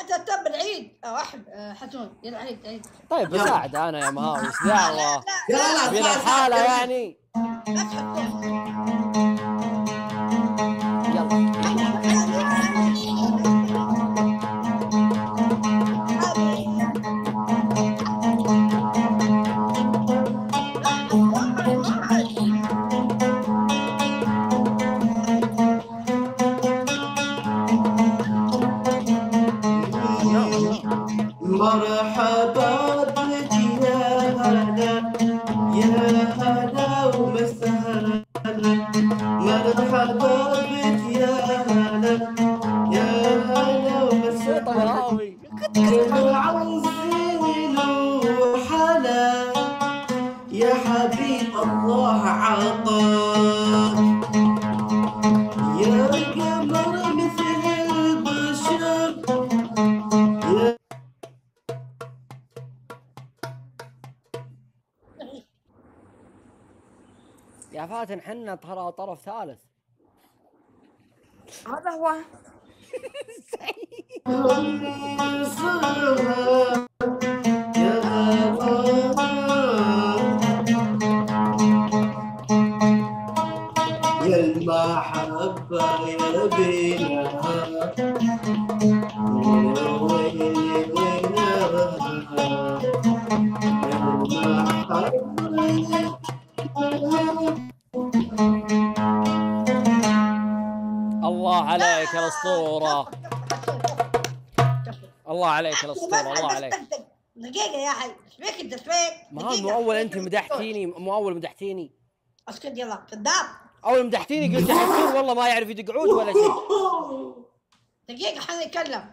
انت تتبع العيد او احب حسون يلا عيد عيد. طيب بساعد انا يا مهاوي ايش دعوه؟ لا بين الحاله يعني. بس حسون مرحبا بك يا هلا يا هلا ومسهلا، مرحبا بك يا هلا يا هلا صوت ومسهلا، مهاوي كل عاوزين وحلا يا حبيب الله عطاك يا قمر مثل البشر يا يا فاتن حنا ترى طرف ثالث. هذا هو. يا المحبة يا بينها يا ويلي وينها يا المحبة. الله عليك يا الاسطوره، الله عليك يا الاسطوره، الله عليك. دقيقة يا حي، ايش بيك انت ايش بيك؟ ما مو اول انت مدحتيني، مو اول مدحتيني. اسكت يلا كذاب. اول مدحتيني قلت حسون والله ما يعرف يدق عود ولا شيء. دقيقة حنا نتكلم.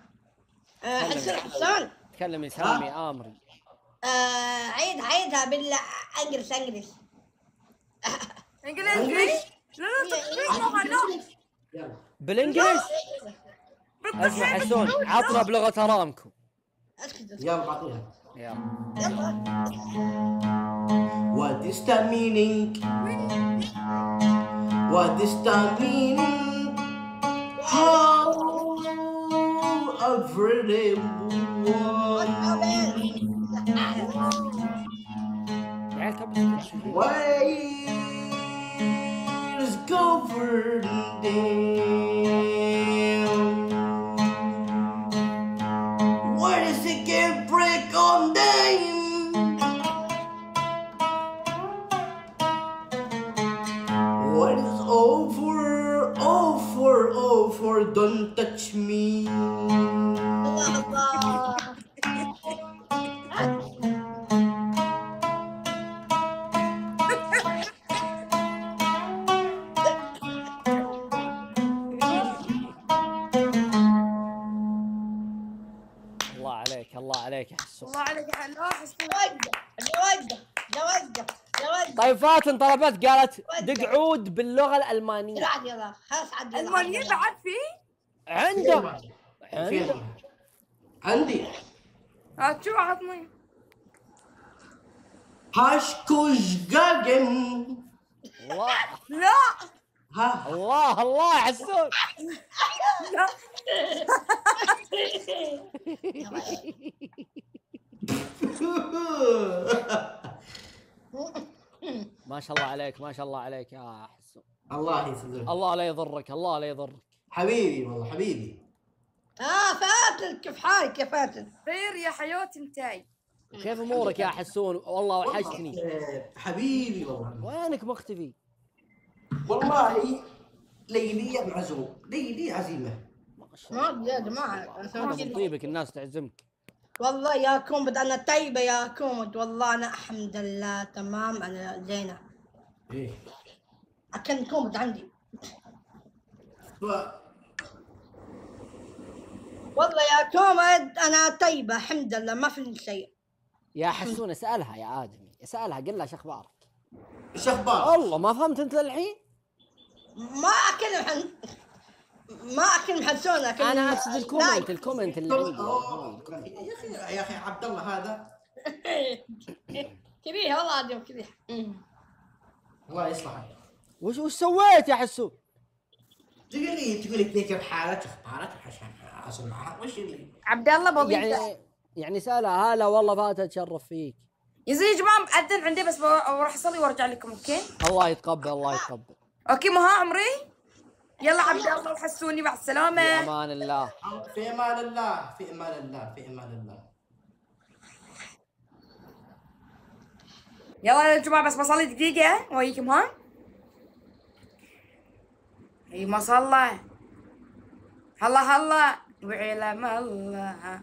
حسون تكلم يسمي امري. عيدها بالانجلش انجلش. انجليزي؟ لا بالانجلش؟ اسمع حسون عطنا بلغة ارامكو. اسكت يلا بعطيها. يلا. What is the meaning? What is the meaning? How everyone why is governed why does it get break on them? What is over, don't touch me. الله. الله عليك، الله عليك يا حسون. الله عليك يا حلاوه. جوزة. طيب فاتن طلبت قالت دق عود باللغة الألمانية. يلا خلاص عدي. المانيين بعد في؟ عنده عندي هات شو عطني. هاشكوش جاجن. الله لا ها الله الله يا حسون. لا ما شاء الله عليك، ما شاء الله عليك يا حسون. الله يسلمك. الله لا يضرك، الله لا يضرك. حبيبي والله حبيبي. فاتن كيف حالك يا فاتن؟ خير يا حيوتي متاعي. كيف امورك يا حسون؟ والله وحشتني. حبيبي والله. وينك مختفي؟ والله ليلي معزوم، ليلي عزيمة. ما شاء الله. ما يا جماعة هذا من طيبك الناس تعزمك. والله يا كومد أنا طيبة يا كومد، والله أنا الحمد لله تمام، أنا زينة. إيه. أكن كومد عندي. والله يا كومد أنا طيبة الحمد لله ما في شيء. يا حسون اسألها يا آدمي، اسألها قل لها شو أخبارك؟ إيش أخبارك؟ الله ما فهمت أنت للحين؟ ما أكل محسون أكل. أنا أقصد الكومنت اللي عندي. يا أخي عبد الله هذا كبير والله عظيم كبير. الله يصلحك. وش سويت يا حسون؟ تقول لي كيف حالك اخبارك عشان معها وش اللي عبد الله بضيفه. يعني سألها هلا والله فاتت اتشرف فيك. يا زلمه يا جماعه مأذن عندي بس بروح اصلي وارجع لكم. اوكي الله يتقبل الله يتقبل. اوكي مها عمري. يلا عبد الله وحسوني مع السلامه. في امان الله. في امان الله في امان الله في امان الله. يلا يا جماعه بس بصلي دقيقه وياكم. ها اي ما صلى. هلا هلا وعلم الله.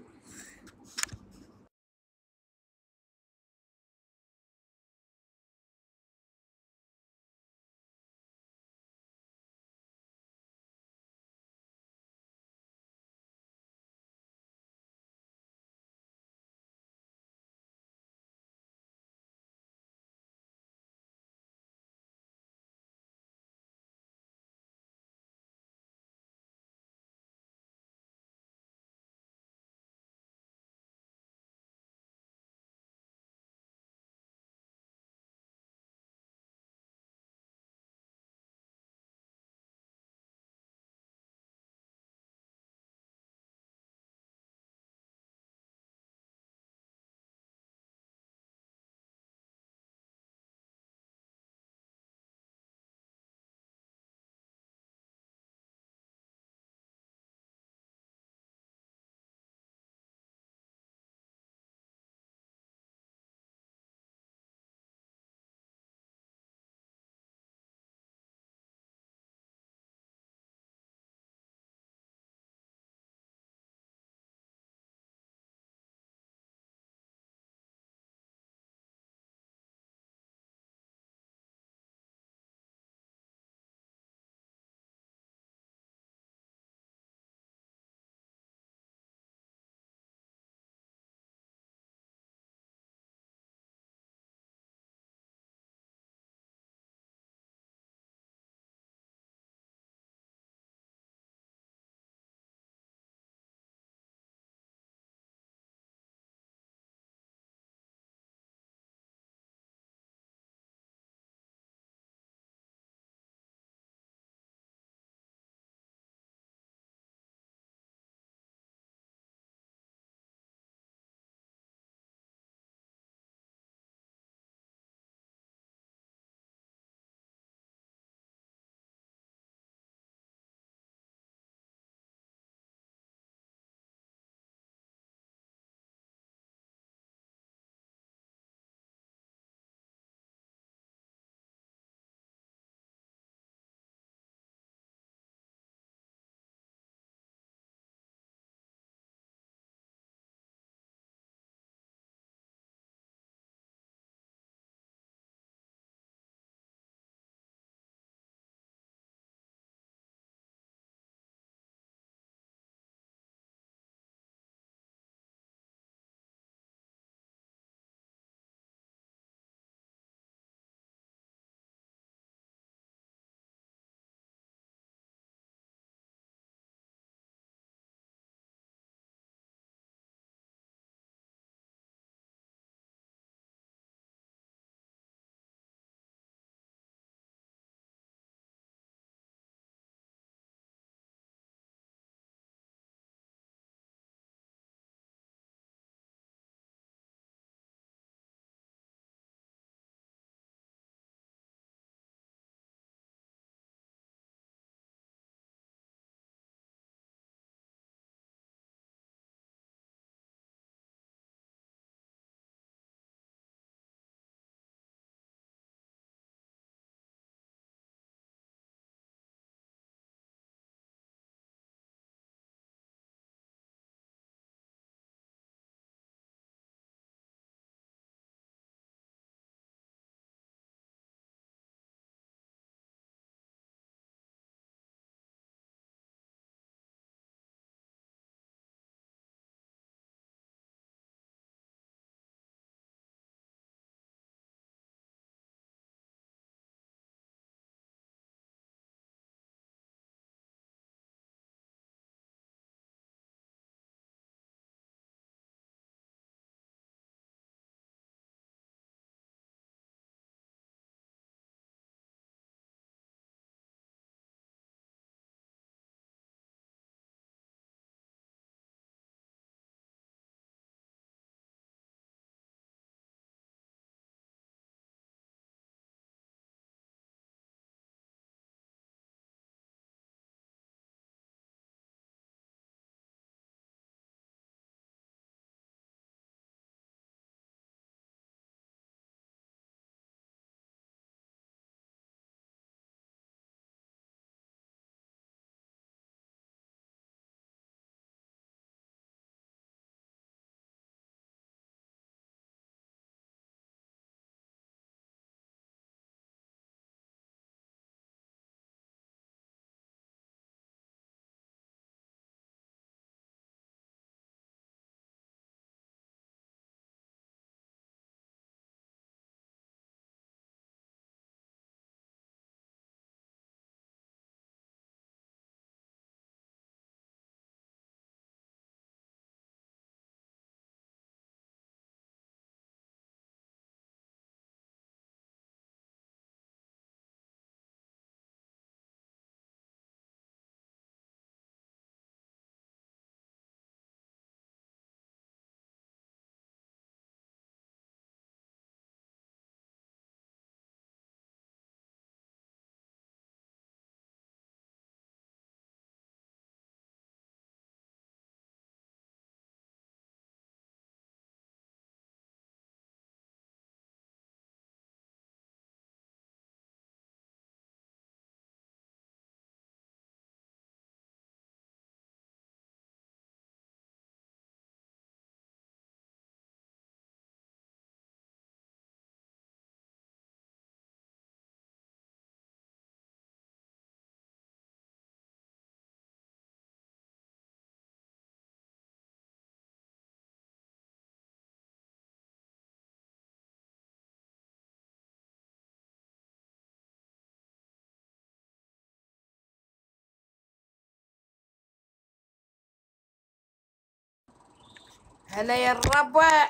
هلا يا الربع،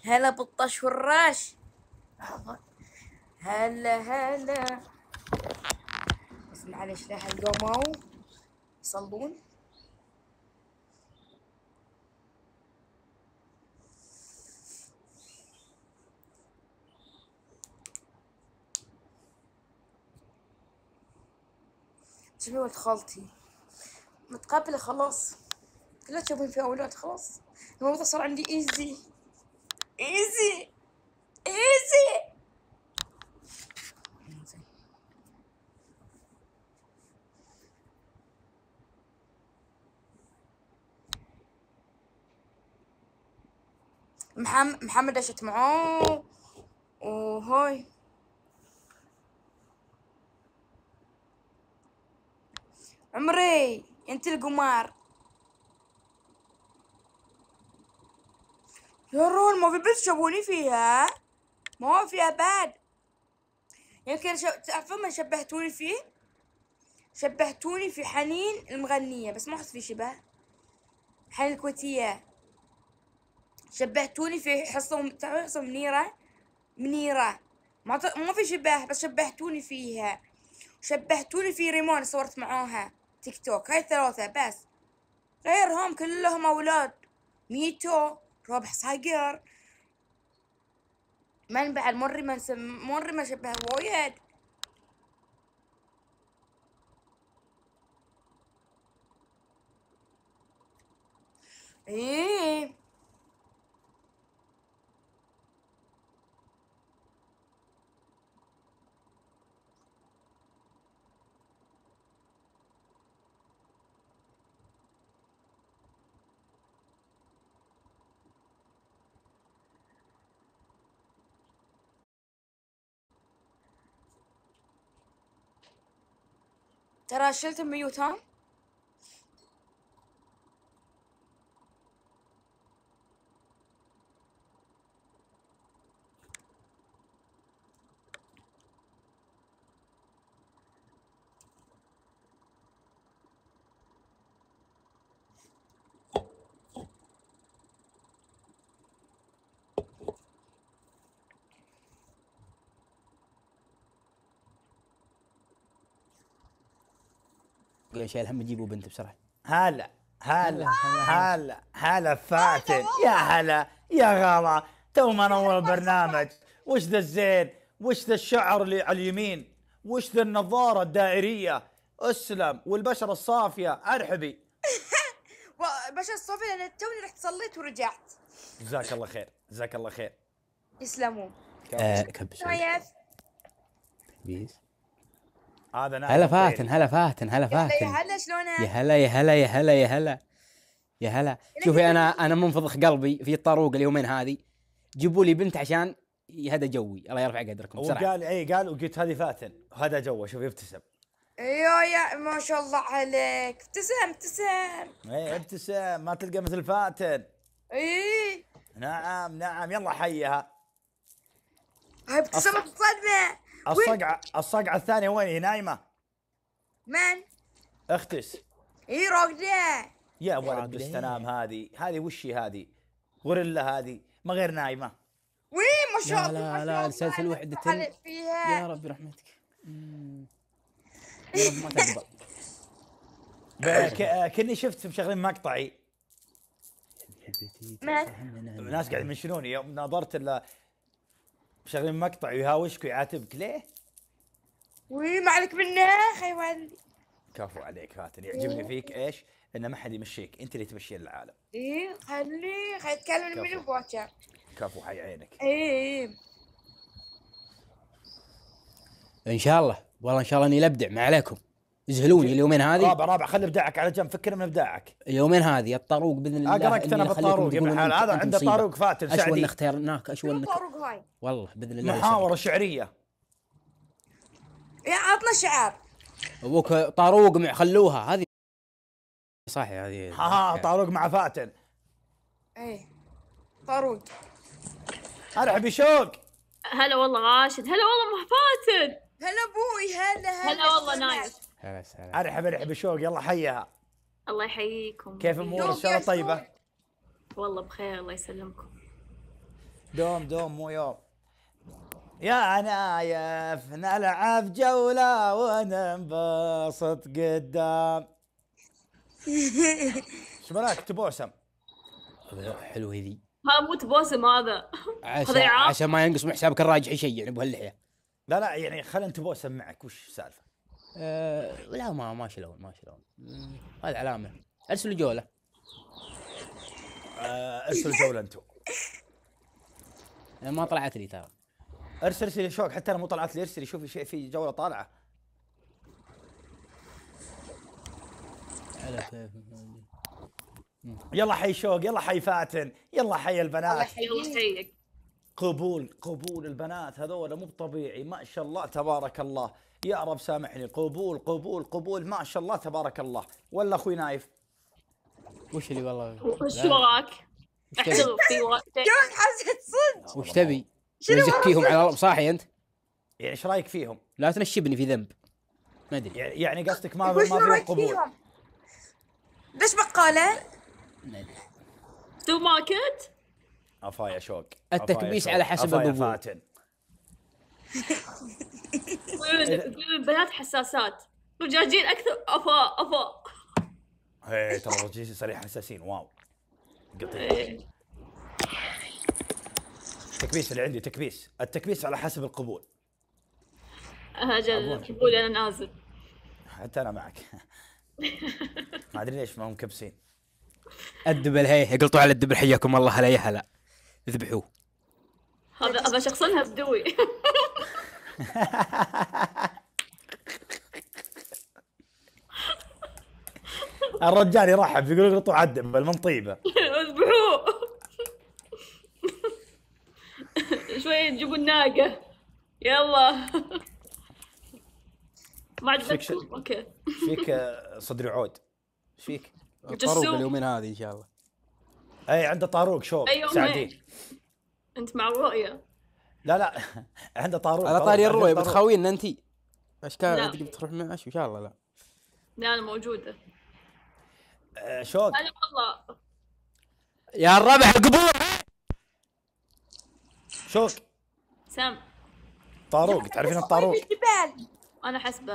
هلا بالطش والراش، هلا بس معلش لا هالقوموا يصلون. شوفي ولد خالتي متقابلة خلاص، كلها تشوفين في أولاد خلاص. الموضوع صار عندي ايزي ايزي ايزي. محمد دشت معاه وهاي عمري انت القمار يا رول. ما في بس شبوني فيها، ما فيها بعد. يمكن تعرفون من شبهتوني فيه؟ شبهتوني في حنين المغنية، بس ما أحس في شبه. حنين الكويتية شبهتوني في حصة منيرة ما في شبه، بس شبهتوني فيها. شبهتوني في ريمون صورت معاها تيك توك. هاي ثلاثة بس، غيرهم كلهم أولاد. ميتو، رابح صقر، من بعد مري ما شبه وايد. ايه ترى شلت الميوت ها. شايل هم تجيبوا بنت بسرعه. هلا هلا فاتن، يا هلا يا غلا. تو ما نور البرنامج. وش ذا الزين؟ وش ذا الشعر اللي على اليمين؟ وش ذا النظارة الدائرية؟ اسلم، والبشرة الصافية. ارحبي. باشا الصوفي لان توني رحت صليت ورجعت. جزاك الله خير، جزاك الله خير. يسلمون. كبس نايف بيس. هذا نايف هلا الطير. فاتن، هلا فاتن، هلا يا فاتن. هلا شلونك؟ يا هلا يا هلا يا هلا يا هلا يا هلا. شوفي انا منفضخ قلبي في الطاروق اليومين هذه. جيبوا لي بنت عشان يهدى جوي. الله يرفع قدركم بسرعه. وقال قال وقلت هذه فاتن، وهذا جوه. شوف يبتسم. ايوه يا ما شاء الله عليك. ابتسم. ابتسم، ما تلقى مثل فاتن. ايه نعم يلا حيها. هاي ابتسامة الصدمة. الصقعة الثانية وين هي؟ نايمة. من؟ اختس. ايه راقدة. يا ولد بستنام. هذه وش هي؟ هذه غوريلا، هذه ما غير نايمة. وين ما شاء الله. لا لا السلسل وحدة فيها. يا ربي رحمتك. يا رب ما تقبل. كني شفت مشغلين مقطعي. من؟ الناس قاعد يمشوني يوم نظرت الا مشغلين مقطع ويهاوشك ويعاتبك. ليه؟ وين ما عليك منه خي ولدي. كفو عليك فاتن. يعجبني فيك ايش؟ ان ما حد يمشيك، انت اللي تمشين العالم. ايه خلي يتكلم من البوتشر. كفو حي عينك. ايه ان شاء الله، والله ان شاء الله اني لابدع ما عليكم. يزهلوني اليومين هذه. رابع خلي ابداعك على جنب، فكر من ابداعك. اليومين هذه الطاروق باذن الله. اقرأت انا بالطاروق يا ابن الحلال. هذا عنده طاروق فاتن سعدي. اشون اخترناك اشون. طاروق هاي والله باذن الله. محاورة شعرية. يا عطنا شعر. ابوك طاروق خلوها هذه صح هذه. طاروق مع فاتن. ايه طاروق. ارحب شوق. هلا والله راشد. هلا والله فاتن. هلا ابوي. هلا والله نايف. ارحب شوق. يلا حيها. الله يحييكم. كيف امورك؟ ان شاء الله طيبة. والله بخير الله يسلمكم. دوم مو يوم. يا نايف نلعب جولة وننبسط قدام. ايش براك تبوسم؟ حلوه ذي. ها مو تبوسم هذا. هذا يعاق. عشان ما ينقص من حسابك الراجح شيء يعني بهاللحيه. لا يعني خلينا نتبوسم معك. وش السالفه؟ لا ما شلون. هذه علامه. ارسلوا جوله. ارسلوا جوله انتم. ما طلعت لي ترى. ارسل يا شوق، حتى انا مو طلعت لي. ارسل شوفي شيء في جوله طالعه. يلا حي شوق، يلا حي فاتن، يلا حي البنات. يلا حيك. قبول البنات هذول مو طبيعي، ما شاء الله تبارك الله. يا رب سامحني. قبول ما شاء الله تبارك الله. ولا اخوي نايف وش اللي والله وش وراك؟ احترم في وراك. شلون حسيت صدق؟ وش تبي؟ نزكيهم على الله. صاحي انت؟ يعني ايش رايك فيهم؟ لا تنشبني في ذنب. ما ادري. يعني قصدك ما وش في رايك قبول؟ فيهم؟ ليش بقاله؟ ما ادري. سوبر ماركت؟ افا يا شوق. التكبيس على حسب أفا يا القبول. فاتن. يقولون البنات حساسات، رجاجين اكثر. افا ايه ترى الرجال صريح حساسين. واو قطيع. إيه. التكبيس اللي عندي تكبيس. التكبيس على حسب القبول. اجل قبولي انا نازل. حتى انا معك. ما ادري ليش ما هم كبسين. الدبل هي اقلطوا على الدبل. حياكم الله. هلا يا هلا. اذبحوه. هذا ابى شخصنها بدوي. الرجال يرحب يقول اقلطوا على الدبل من طيبه. اذبحوه. شوي تجيبوا الناقة. يلا. ما عجبتكم؟ اوكي. فيك صدري عود. ايش فيك؟ طروق اليومين هذه ان شاء الله. اي عنده طاروق شوق. أي يومين. ساعدين. انت مع الرؤية. لا عنده طاروق. على طاري الرؤية بتخاوينا انت. لا. اشكال تقدر تروح معش ان شاء الله. لا لا انا موجودة. شوق. هلا والله. يا الربع قبول. شوق سام. طاروق. تعرفين الطاروق؟ الجبال. انا حسبه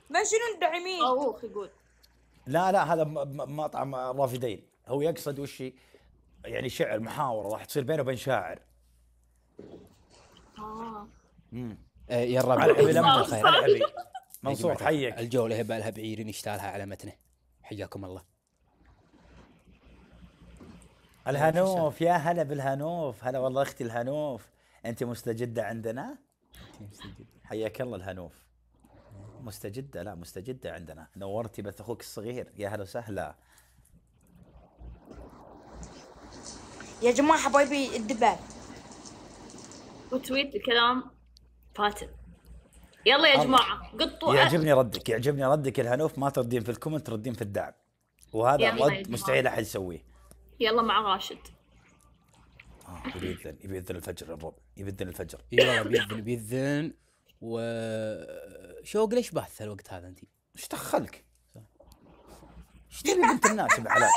ما شنو الداعمين؟ طاروخ يقول. لا هذا مطعم رافدين. هو يقصد وش يعني شعر محاورة راح تصير بينه وبين شاعر. يا الربع. على حبي لمن الخير. على حبي منصور حيك. الجولة يبقى لها بعير يشتالها على متنه. حياكم الله. الهنوف. يا هلا بالهنوف. هلا والله اختي الهنوف. انت مستجدة عندنا؟ حياك الله الهنوف. مستجدة. لا مستجدة عندنا. نورتي بث اخوك الصغير. يا هلا وسهلا. يا جماعة حبايبي الدبال. وتويت الكلام فاتن. يلا يا جماعة قطوا. يعجبني ردك الهنوف. ما تردين في الكومنت، تردين في الدعم. وهذا يلا يا رد جماعة. مستحيل احد يسويه. يلا مع راشد. يبي الفجر الرب. يبي الفجر. يلا بيذن. وشوق ليش باث الوقت هذا انت؟ ايش دخلك؟ ايش تبي بنت الناس بعلاء؟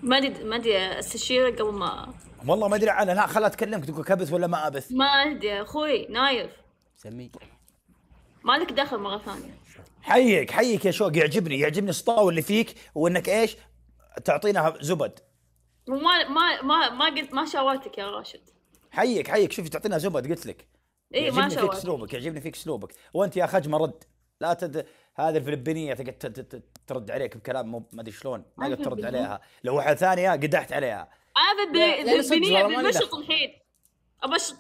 ما ادري استشيره قبل ما. والله ما ادري عنها. لا خلها تكلمك تقول كبث ولا ما ابث. ما ادري يا اخوي نايف. سمي. مالك دخل مرة ثانية. حيك يا شوق. يعجبني السطاو اللي فيك، وانك ايش تعطينا زبد. ما قلت ما شاورتك يا راشد. حيك شوفي تعطينا زبد قلت لك. ايه ما شاورتك. يعجبني فيك اسلوبك. وانت يا خجمه رد. لا هذه الفلبينيه تقعد ترد عليك بكلام ما ادري شلون. ما قد ترد عليها. لو واحده ثانيه قدحت عليها. هذا بالبنيه بالمشط الحين. ابشط.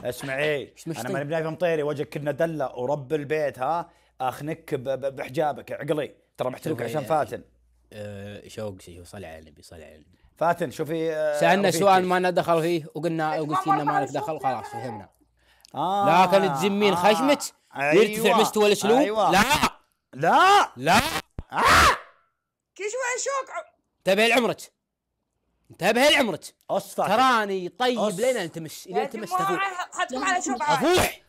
اسمعي انا ماني بنايف مطيري. وجهك كنا دله ورب البيت. اخنك بحجابك عقلي. ترى محترمك عشان فاتن. شوق صلي على النبي. فاتن شوفي. سألنا سؤال ما لنا دخل فيه وقلت لنا ما لك دخل وخلاص فهمنا. لكن تزمين خشمت يرتفع مستوى الاسلوب. أيوة. لا كل شوي شوق. انتبه لعمرك. تراني طيب لين التمس تفوح. حطكم على شوق. افوح.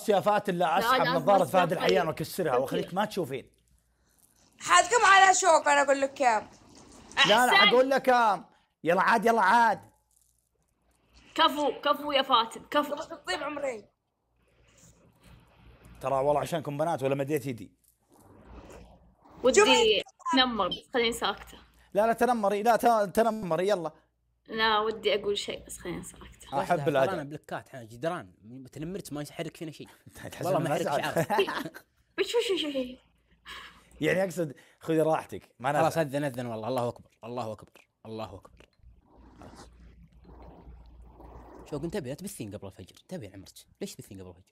يا فاتن لا اسحب لا، نظاره بس فهد طيب. الحيان واكسرها واخليك ما تشوفين. حطكم على شوق. انا اقول لك كم. لا لا أحسن. اقول لك يلا عاد يلا عاد. كفو يا فاتن كفو. بس تطيب عمري. ترى والله عشانكم بنات ولا مديت يدي. ودي نمر بس خليني ساكتة. لا تنمري، لا تنمري يلا. لا ودي أقول شيء بس خليني ساكتة. احب انا الادب. بلكات احنا جدران تنمرت ما يحرك فينا شيء. تحس والله إنه ما يحرك أزعج. شعار. وش يعني اقصد خذي راحتك ما خلاص نزعل. اذن والله. الله اكبر الله اكبر الله اكبر. خلاص شو كنت تبي تبثين قبل الفجر؟ تبي يا عمرك ليش تبثين قبل الفجر؟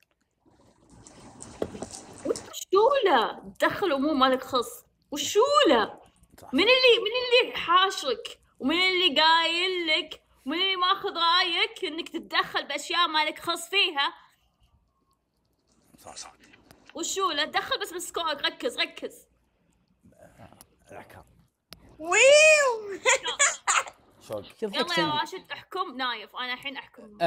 وشوله تدخل امور مالك خص. وشوله صح. من اللي حاشرك ومن اللي قايل لك ومن اللي ماخذ رايك انك تتدخل باشياء مالك خص فيها. صح. وشوله تدخل بس بسكورك. ركز الأحكام. ويو. شوق. شوف يلا يا راشد احكم. نايف انا الحين احكم.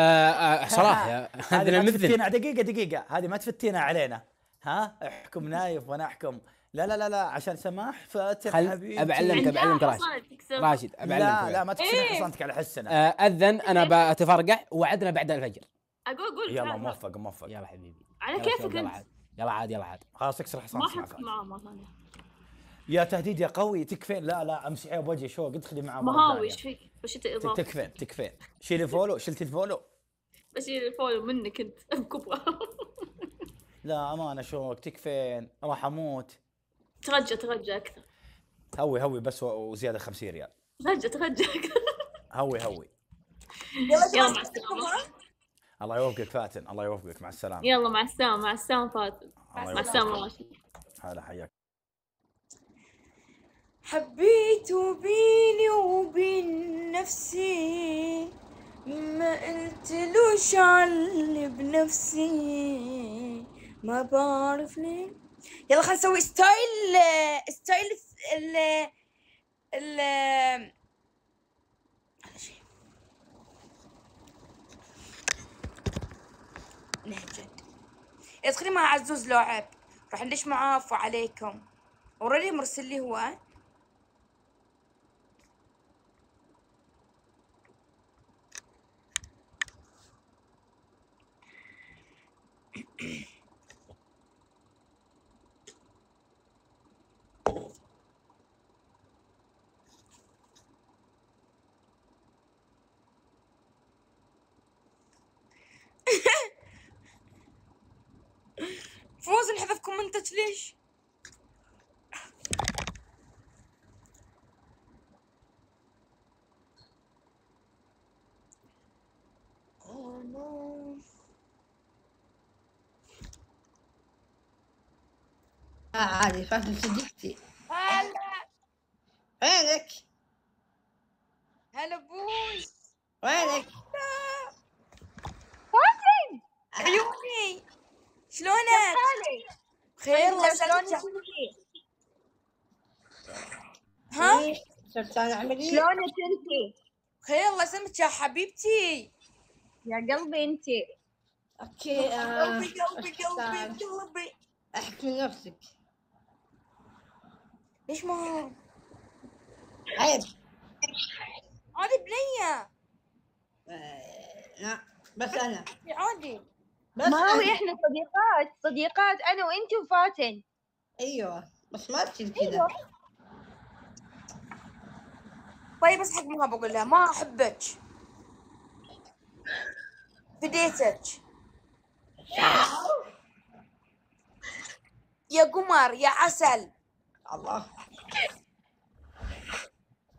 صراحه هذه هذا ما المذنب. تفتينا دقيقة هذه ما تفتينا علينا. ها احكم نايف وانا احكم. لا عشان سماح فاتن حبيبي. بعلمك راشد لا ما تكسرين حصانتك على حسنا. اذن انا بتفرقع وعدنا بعد الفجر. اقول يلا موفق. يلا حبيبي على يلا كيفك شوف، انت. يلا عاد خلاص اكسر ما حصانتك. حكم معاه مرة ثانية. يا تهديد يا قوي تكفين. لا امسحيها بوجهي شوق ادخلي معاه ما مرة هو ثانية. ايش فيك؟ وش انت اضافه؟ تكفين. شيلي الفولو. شلتي الفولو. بشيل الفولو منك انت بكبره. لا امانه شوق تكفين راح اموت. ترجى اكثر. هوي بس وزياده 50 ريال. ترجى اكثر. هوي. يلا مع السلامة. الله يوفقك فاتن. الله يوفقك. مع السلامه. يلا مع السلامة فاتن. الله مع السلامة راشد. هلا حياك. حبيت بيني وبين نفسي ما قلتلوش علي بنفسي ما بعرف ليه. يلا خلينا نسوي ستايل ال هذا شيء نهجد. ادخلي مع عزوز لعب راح ندش معاه. عفو عليكم. اوريدي مرسل لي هو. فوز انحذف كومنتك ليش؟ عادي فاتن صديقتي. هلا وينك؟ هلا بوي. وينك؟ فاتن عيوني شلونك؟ خير الله يسلمك. ها؟ صرت انا عملي؟ شلونك انتي؟ خير الله يسلمك يا حبيبتي. يا قلبي انتي. اوكي قلبي. احكي من نفسك. ليش ما هو؟ عيب. عادي بنية. لا بس انا عادي. بس ما هو أنا. احنا صديقات انا وانتي وفاتن. ايوه بس ما تصير كذا. طيب بس حق ما بقول لها ما احبك. بديتك يا قمر يا عسل. الله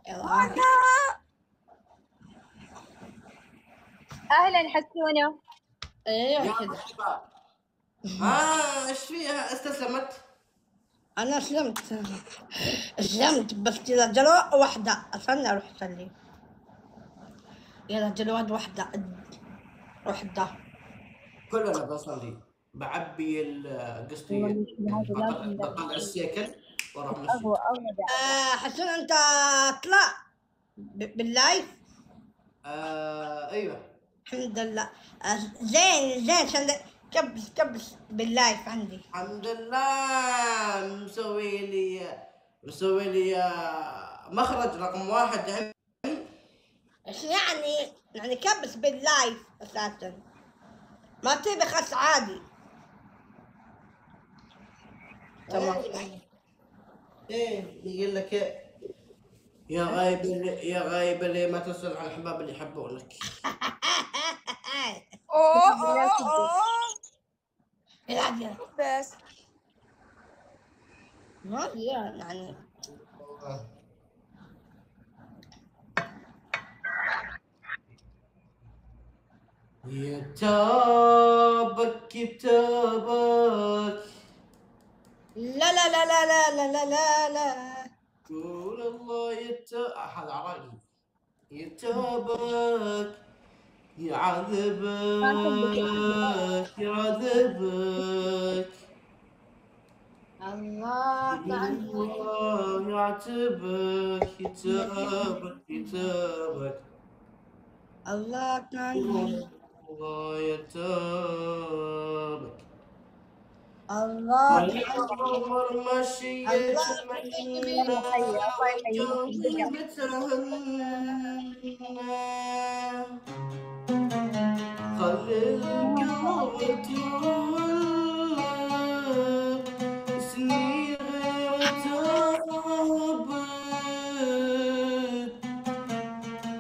يلا اهلا حسونه. ايوه كذا. ايش فيها استسلمت؟ انا اسلمت بس كذا جلوة واحدة استنى اروح اصلي. يلا جلوة واحدة كلنا بصلي بعبي قصدي بطلع السيكل واروح مسجد. حسون انت اطلع باللايف. ايوه الحمد لله. زين عشان كبس باللايف عندي. الحمد لله. مسوي لي مخرج رقم 1 يعني. ايش يعني؟ يعني كبس باللايف اساسا، ما تبي خس عادي. تمام. ايه يقول لك إيه؟ يا غايب اللي ما تسأل عن الحباب اللي يحبونك. يلا بس ما يعني كتابك كتابك لا لا لا لا لا لا لا لا لا. قول الله هذا عراقي. يتابك يعذبك يعذبك الله عنك. الله يعتبك يتابك يتابك الله عنك. الله يتابك الله العمر مشيت منا وقلبي متهنى خلي القلب تولى سنين غير تابت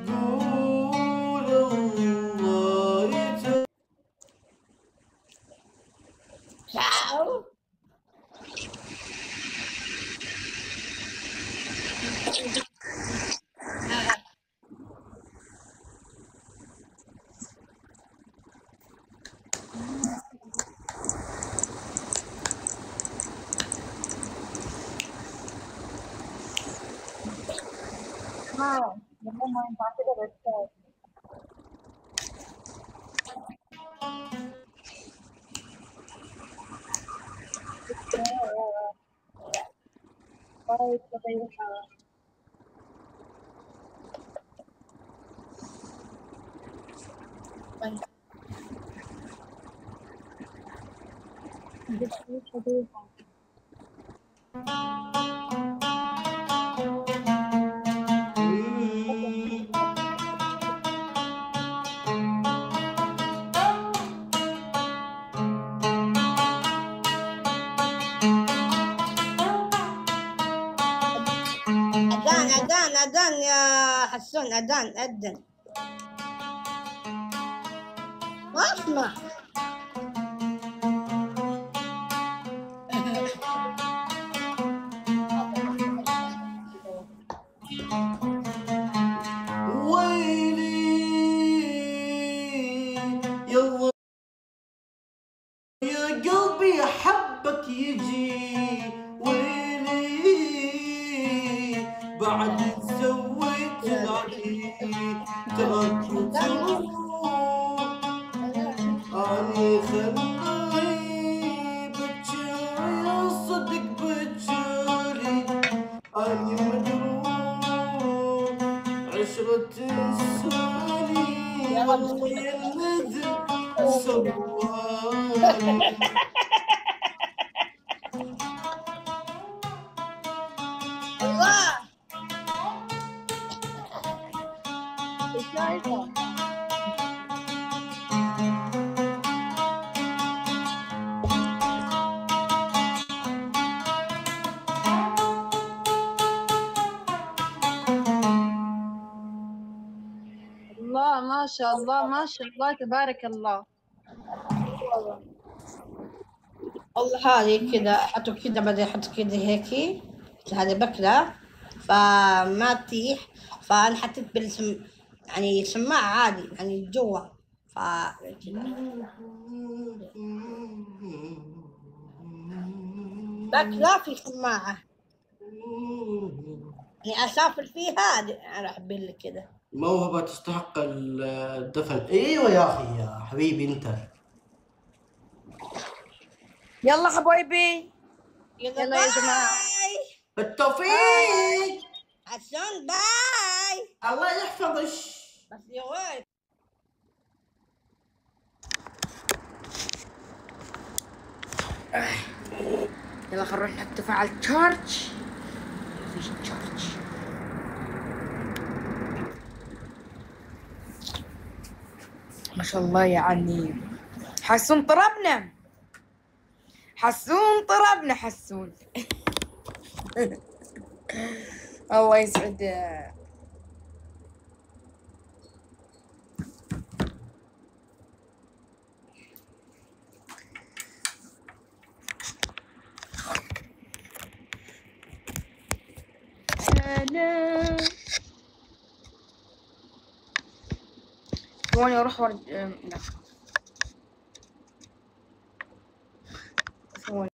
قول الله يتابك. شاو. ما ينفع كده بس. أذان يا حسون، أذن ما أسمع. ويلي يلا يا قلبي حبك يجي ويلي بعد سويت العدي ترك وتروح اني خلاني بتشاري صدق بتشاري اني مجروح عشرة انساني والله الندم سواني. الله الله ما شاء الله ما شاء الله تبارك الله. والله هذه كذا حطوا كذا، بدي أحط كذا هيك، هذه بكرة فما تطيح، فأنا حطيت يعني سماعة عادي يعني جوا بكرة في سماعة يعني أسافر فيها، أنا أحب لك كذا. موهبة تستحق الدفن. ايوه يا اخي يا حبيبي انت. يلا حبايبي يلا يلا يا جماعة. باي. بالتوفيق. حسون باي. الله يحفظك. بس يا ويل يلا خلينا نروح نحط على التشارج. مفيش تشارج. ما شاء الله يعني حسون طربنا حسون طربنا حسون. الله يسعد. أنا ثواني أروح ورد. لا ثواني.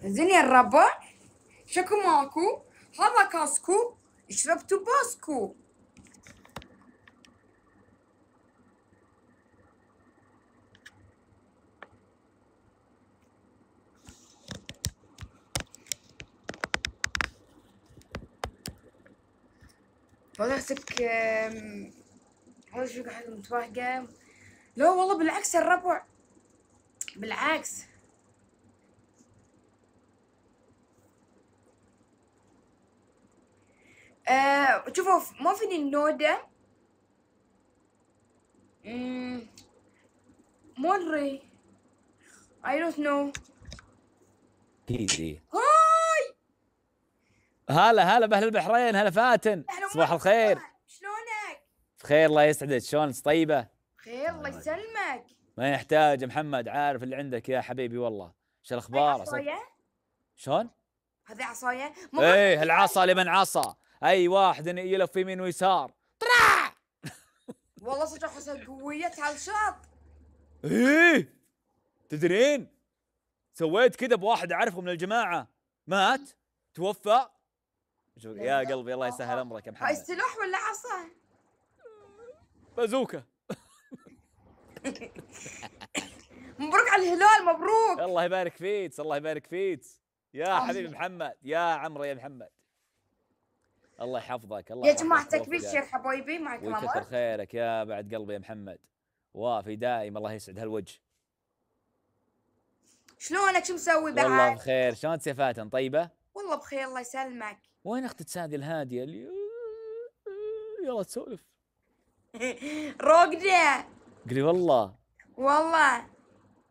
زين يا الربع، شكو ماكو؟ هذا كاسكو شربتوا باسكو. فضحتك هذا شو قاعد متوهقة؟ لا والله بالعكس يا الربع، بالعكس. شوفوا ما فيني النودة. ما ادري. I don't know. اكيد إيه. هاي هلا هلا باهل البحرين، هلا فاتن، أهلا صباح وسهلا. الخير. شلونك؟ بخير الله يسعدك، شلونك طيبة؟ خير الله يسلمك. ما يحتاج يا محمد، عارف اللي عندك يا حبيبي والله. شو الاخبار؟ عصاية؟ شلون؟ هذه عصاية؟ ايه العصا لمن عصا، اي واحد يلف يمين ويسار. والله صدق احسها قوية هالشاط. ايه تدرين سويت كذا بواحد اعرفه من الجماعة، مات توفى. شوف يا قلبي الله يسهل امرك يا هاي محمد. سلاح ولا عصا؟ بازوكا. مبروك على الهلال، مبروك. الله يبارك فيك، الله يبارك فيك يا حبيبي محمد، يا عمرو يا محمد. الله يحفظك. الله يا يحفظك جماعة ويوفقك. تكبير حبايبي معك ويكثر الأمر. خيرك يا بعد قلبي يا محمد، وافي دائم. الله يسعد هالوجه. شلونك؟ شو مسوي بعد؟ والله بخير. شلون يا فاتن طيبة؟ والله بخير الله يسلمك. وين اختك سادي الهادية اللي يلا تسولف؟ روقدة. قولي والله. والله.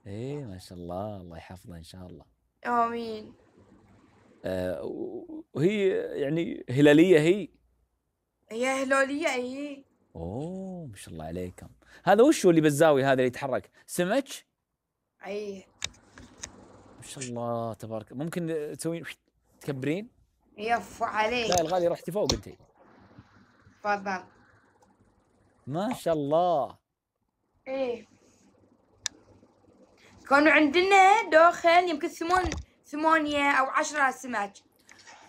ايه ما شاء الله، الله يحفظها ان شاء الله. آمين. وهي يعني هلالية هي؟ هي هلالية اي. اوه ما شاء الله عليكم. هذا وش هو اللي بالزاوية هذا اللي يتحرك؟ سمك؟ اي ما شاء الله تبارك. ممكن تسوين تكبرين؟ يفو عليك. لا الغالي رحتي فوق انت. تفضل. ما شاء الله. ايه كانوا عندنا داخل يمكن 8 أو 10 سمك،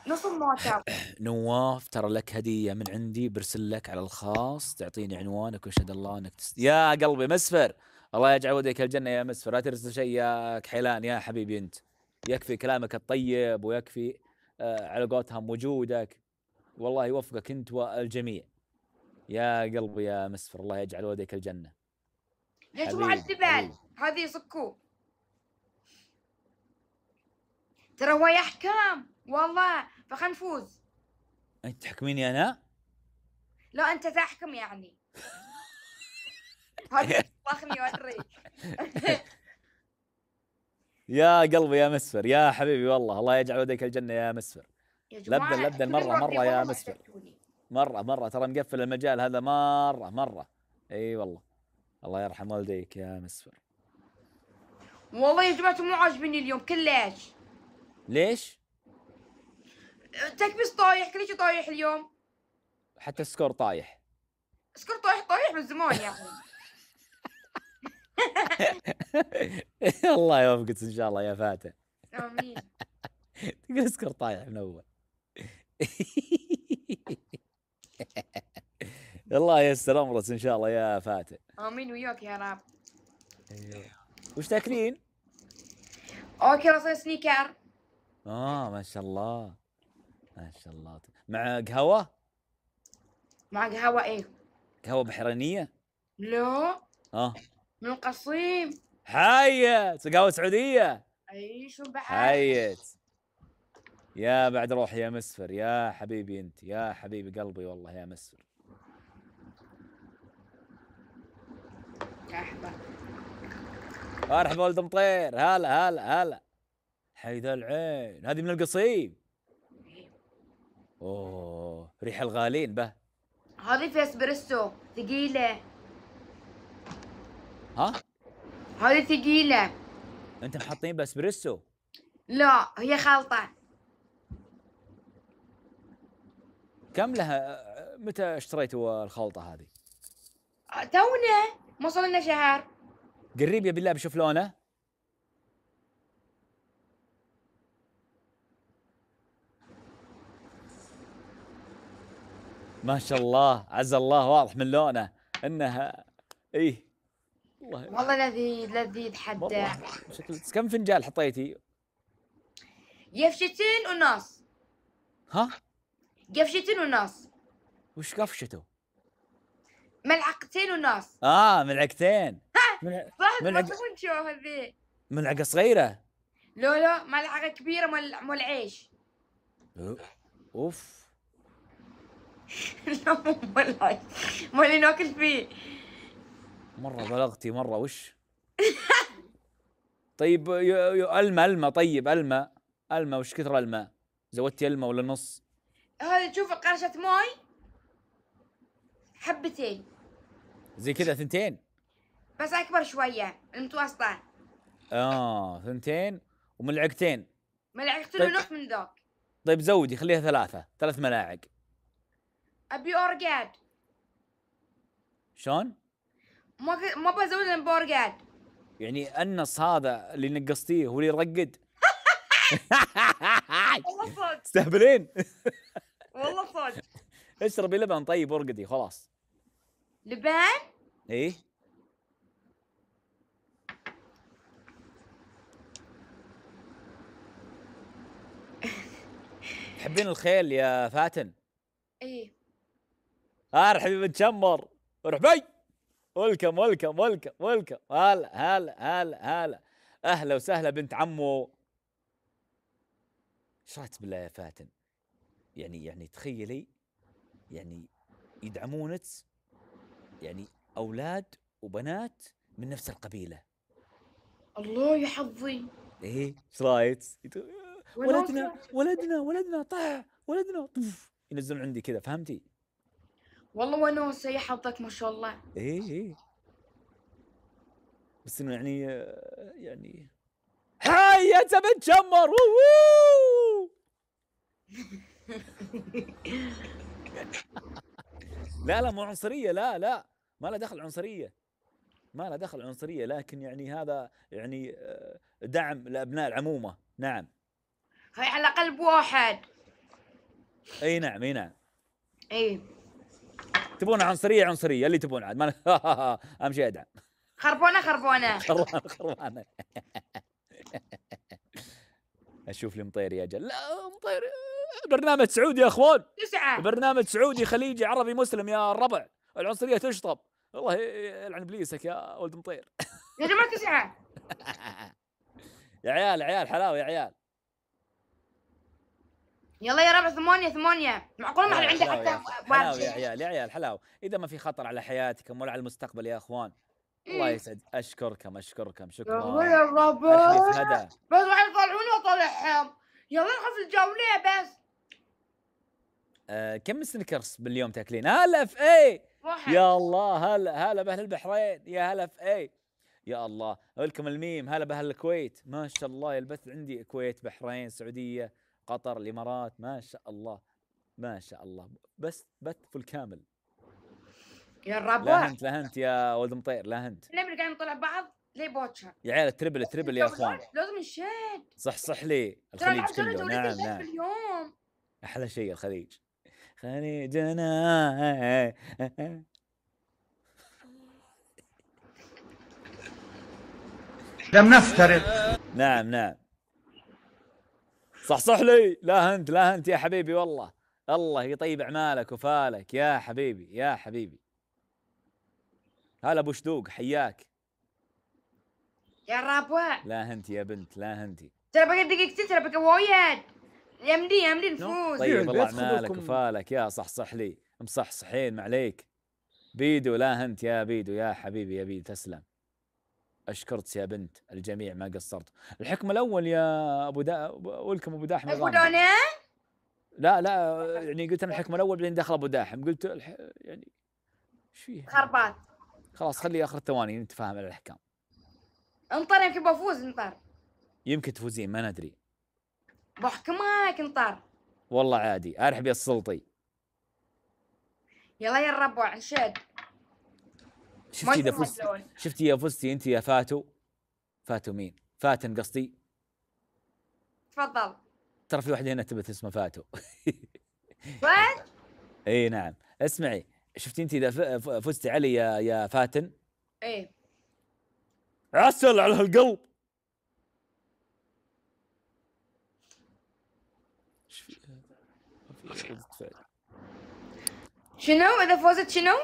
نص الموتر. نواف ترى لك هدية من عندي، برسل لك على الخاص، تعطيني عنوانك واشهد الله انك يا قلبي مسفر. الله يجعل وديك الجنة يا مسفر. لا ترسل شيء يا كحيلان يا حبيبي انت. يكفي كلامك الطيب ويكفي على قولتهم وجودك. والله يوفقك انت والجميع. يا قلبي يا مسفر، الله يجعل وديك الجنة. يا جماعة حبيبي، الجبال حبيبي. هذه صكو، ترى هو يحكم والله، فخلنا نفوز. انت تحكميني انا؟ لا انت تحكم يعني. هذه طخني اوريك. يا قلبي يا مسفر يا حبيبي، والله الله يجعل وديك الجنة يا مسفر. يا جماعة لبن كل مرة الوقت مرة والله يا ما مسفر. حسبتوني. مرة ترى مقفل المجال هذا مرة. اي والله، الله يرحم والديك يا مسفر. والله يا جماعة مو عاجبني اليوم كلش. ليش؟ تكبس طايح، كل شيء طايح اليوم. حتى السكور طايح. سكر طايح من زمان يعني. الله يوفقك ان شاء الله يا فاتن. امين. تقول السكور طايح من اول. الله ييسر امرك ان شاء الله يا فاتن. امين وياك يا رب. وش تاكلين؟ اوكي رصيد سنيكر. ما شاء الله ما شاء الله. مع قهوة؟ مع قهوة ايه؟ قهوة بحرينية؟ لا اه من القصيم. حيت قهوة سعودية. اي شو بعد؟ حيت يا بعد روح يا مسفر يا حبيبي، انت يا حبيبي قلبي والله يا مسفر. مرحبا. مرحبا ولد مطير، هلا حيد العين، هذه من القصيم. اوه ريح الغالين به. هذه في اسبريسو ثقيلة. ها؟ هذه ثقيلة. انت محطين باسبريسو؟ لا هي خلطة. كم لها؟ متى اشتريتوا الخلطة هذه؟ تونا ما صار لنا شهر. قريب يا بالله بشوف لونه. ما شاء الله عز الله، واضح من لونه انها ايه والله لذيذ حتى. والله شكل. كم فنجان حطيتي؟ قفشتين ونص. ها؟ قفشتين ونص. وش قفشته؟ ملعقتين ونص. ملعقتين. صح ملعق- ما تكون شو هذي. ملعقة صغيرة. لا ملعقة كبيرة مال عيش. اوف. لا مو مال اللي ناكل فيه. مرة بلغتي مرة. وش؟ طيب الماء طيب الماء وش كثر الماء؟ زودتي الماء ولا نص؟ هذا تشوف قرشة ماي حبتين زي كذا 2 بس أكبر شوية المتوسطة. 2 وملعقتين. ملعقتين طيب. ونص من ذاك. طيب زودي خليها 3 ملاعق. أبي أورجاد. شلون؟ ما بزود لهم بورجاد. يعني النص هذا اللي نقصتيه هو اللي يرقد. والله صدق. تستهبلين. والله صدق. اشربي لبن طيب وارقدي خلاص. لبان. ايه تحبين الخيل يا فاتن؟ ايه ارحبي بنتشمر. ارحبي. ولكم هلا اهلا وسهلا بنت عمو. ايش رايك بالله يا فاتن؟ يعني تخيلي يعني يدعمونك، يعني اولاد وبنات من نفس القبيله. الله يا حظي. ايه ايش رايك؟ ولدنا طاح ولدنا طف، ينزلون عندي كذا، فهمتي؟ والله ونوسة يا حظك ما شاء الله. ايه بس انه يعني حيا بنت شمر. لا مو عنصريه، لا ما له دخل عنصريه، لكن يعني هذا يعني دعم لابناء العمومه. نعم هاي على قلب واحد. اي نعم. ايه تبون عنصريه اللي تبون عاد ما اهم شيء ادعم. خربانة. خربانه. اشوف لي مطير يا جل. لا مطير برنامج سعودي يا اخوان. 9 برنامج سعودي خليجي عربي مسلم يا الربع. العنصريه تشطب. الله يلعن ابليسك يا ولد مطير. يا جماعة 9. يا عيال حلاوه يا عيال. يلا يا ربع 8. معقولة ما حد عنده حلاوة يا حتى أخي. حلاوه يا وارد. عيال حلاوه. اذا ما في خطر على حياتكم ولا على المستقبل يا اخوان، الله يسعد. اشكركم يلا شكرا. يا ربع. الحديث هدى. بس راح يطلعوني واطلعهم. يلا ندخل في الجولة بس. كم سنكرز باليوم تاكلين؟ هلا في ايه؟ واحد. يا الله هلا باهل البحرين، يا هلا في ايه؟ يا الله لكم الميم. هلا باهل الكويت، ما شاء الله البث عندي كويت بحرين سعوديه قطر الامارات، ما شاء الله ما شاء الله. بس بث فل كامل. يا ربع. لا هنت يا ولد مطير، لا هنت. نبي قاعد نطلع بعض ليه بوتشر. يا عيال التربل يا اخوان. لازم نشد. صح لي ترى الخليج العب كله. جولة نعم جولتين باليوم. احلى شيء الخليج. خليجنا. لم نفترق. نعم صح لي. لا هنت يا حبيبي والله. الله يطيب اعمالك وفالك يا حبيبي. هلا ابو شدوق حياك. يا ربع. لا هنت يا بنت، لا هنتي. ترى باقي دقيقتين، ترى باقي وايد. يمدي نفوز. طيب الله بيدخل اعمالك لكم. وفالك يا صح لي. مصحصحين ما عليك. بيدو لا هنت يا بيدو يا حبيبي يا بيدو تسلم. اشكرت يا بنت الجميع ما قصرت. الحكم الاول يا ولكم ابو داحم ابو الغامدي. دانا. لا يعني قلت انا الحكم الاول بعدين دخل ابو داحم. قلت يعني ايش فيه؟ خربات. خلاص خلي اخر الثواني نتفاهم على الاحكام. انطر يمكن بفوز. انطر. يمكن تفوزين ما ندري بحكمك انطر. والله عادي. ارحب يا السلطي. يلا يا الربع نشد. شفتي اذا يكون فزتي؟ هاللون. شفتي يا فزتي انت يا فاتو مين؟ فاتن قصدي. تفضل. ترى في واحده هنا تبت اسمها فاتو. وين؟ اي نعم. اسمعي، شفتي انت اذا فزتي علي يا فاتن؟ ايه. عسل على هالقلب. ايش فيها؟ ما في ردة فعل. شنو اذا فوزت شنو؟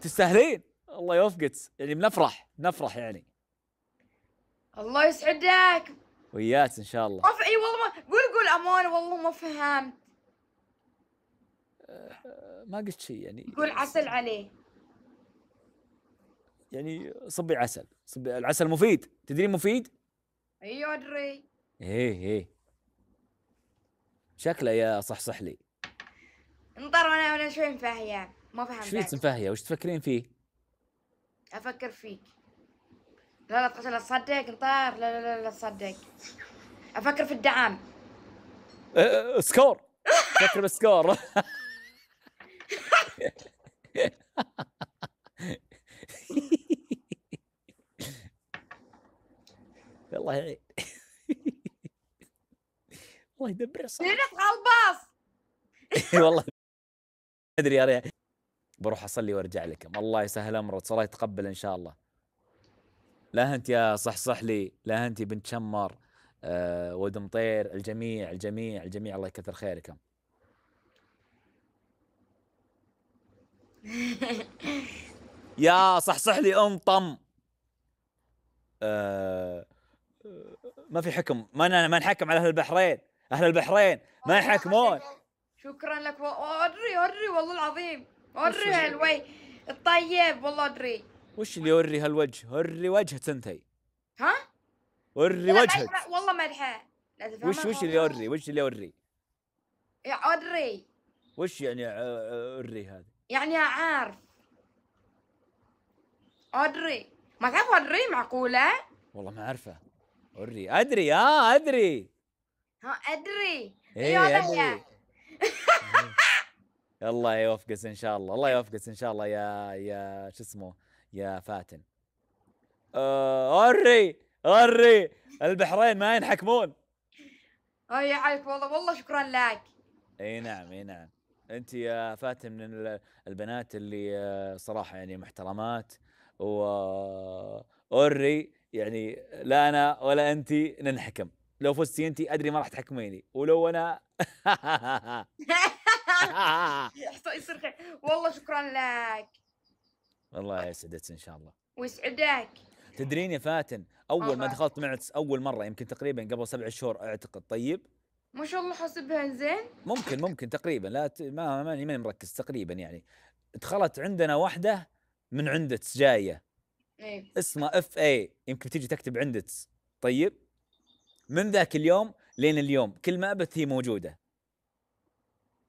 تستاهلين. الله يوفقك. يعني بنفرح يعني. الله يسعدك. وياك ان شاء الله. اي والله ما قول امانه والله ما فهمت. ما قلت شيء يعني. قول عسل عليه. يعني صبي عسل. صبي العسل مفيد، تدرين مفيد؟ ايوه ادري. ايه شكله يا صح لي. انطر وانا شوي مفهية ما فهمت. ايش فيك مفهيه؟ وش تفكرين فيه؟ افكر فيك. لا تصدق انطر. لا تصدق. افكر في الدعم. سكور. فكر بالسكور. الله يعين. الله يدبر صح. ليه غلباص. والله ادري يا ريال. بروح اصلي وارجع لكم. الله يسهل امرك. الله يتقبل ان شاء الله. لا انت يا صح لي. لا انت بنت شمر. ولد مطير. الجميع الله يكثر خيركم. يا صح لي انطم. ما في حكم. ما نحكم على اهل البحرين. اهل البحرين ما يحكمون. شكرا لك ادري والله العظيم. ادري هالوي الطيب والله ادري. وش اللي يوري هالوجه؟ وري وجهك انتي. ها؟ وري وجهك. والله مدحه. وش اللي يوري؟ يا ادري. وش يعني وري هذا؟ يعني عارف. ادري. ما تعرف ادري معقولة؟ والله ما اعرفه. وري. ادري. ادري. ها ادري. ايه ادري. الله يوفقك ان شاء الله. الله يوفقك ان شاء الله يا شو اسمه يا فاتن. وري البحرين ما ينحكمون. اي عليك والله شكرا لك. اي نعم. انت يا فاتن من البنات اللي صراحه يعني محترمات. وري يعني لا انا ولا انت ننحكم. لو فزتي انت ادري ما راح تحكميني، ولو انا يصير خير. والله شكرا لك. الله يسعدك ان شاء الله. ويسعدك. تدرين يا فاتن اول ما الله. دخلت معك اول مره يمكن تقريبا قبل 7 شهور اعتقد. طيب ما شاء الله حاسبها زين. ممكن تقريبا، لا ماني مركز تقريبا يعني. دخلت عندنا واحده من عندك جايه ايه اسمها اف اي، يمكن تيجي تكتب عندك. طيب من ذاك اليوم لين اليوم كل ما ابت هي موجوده،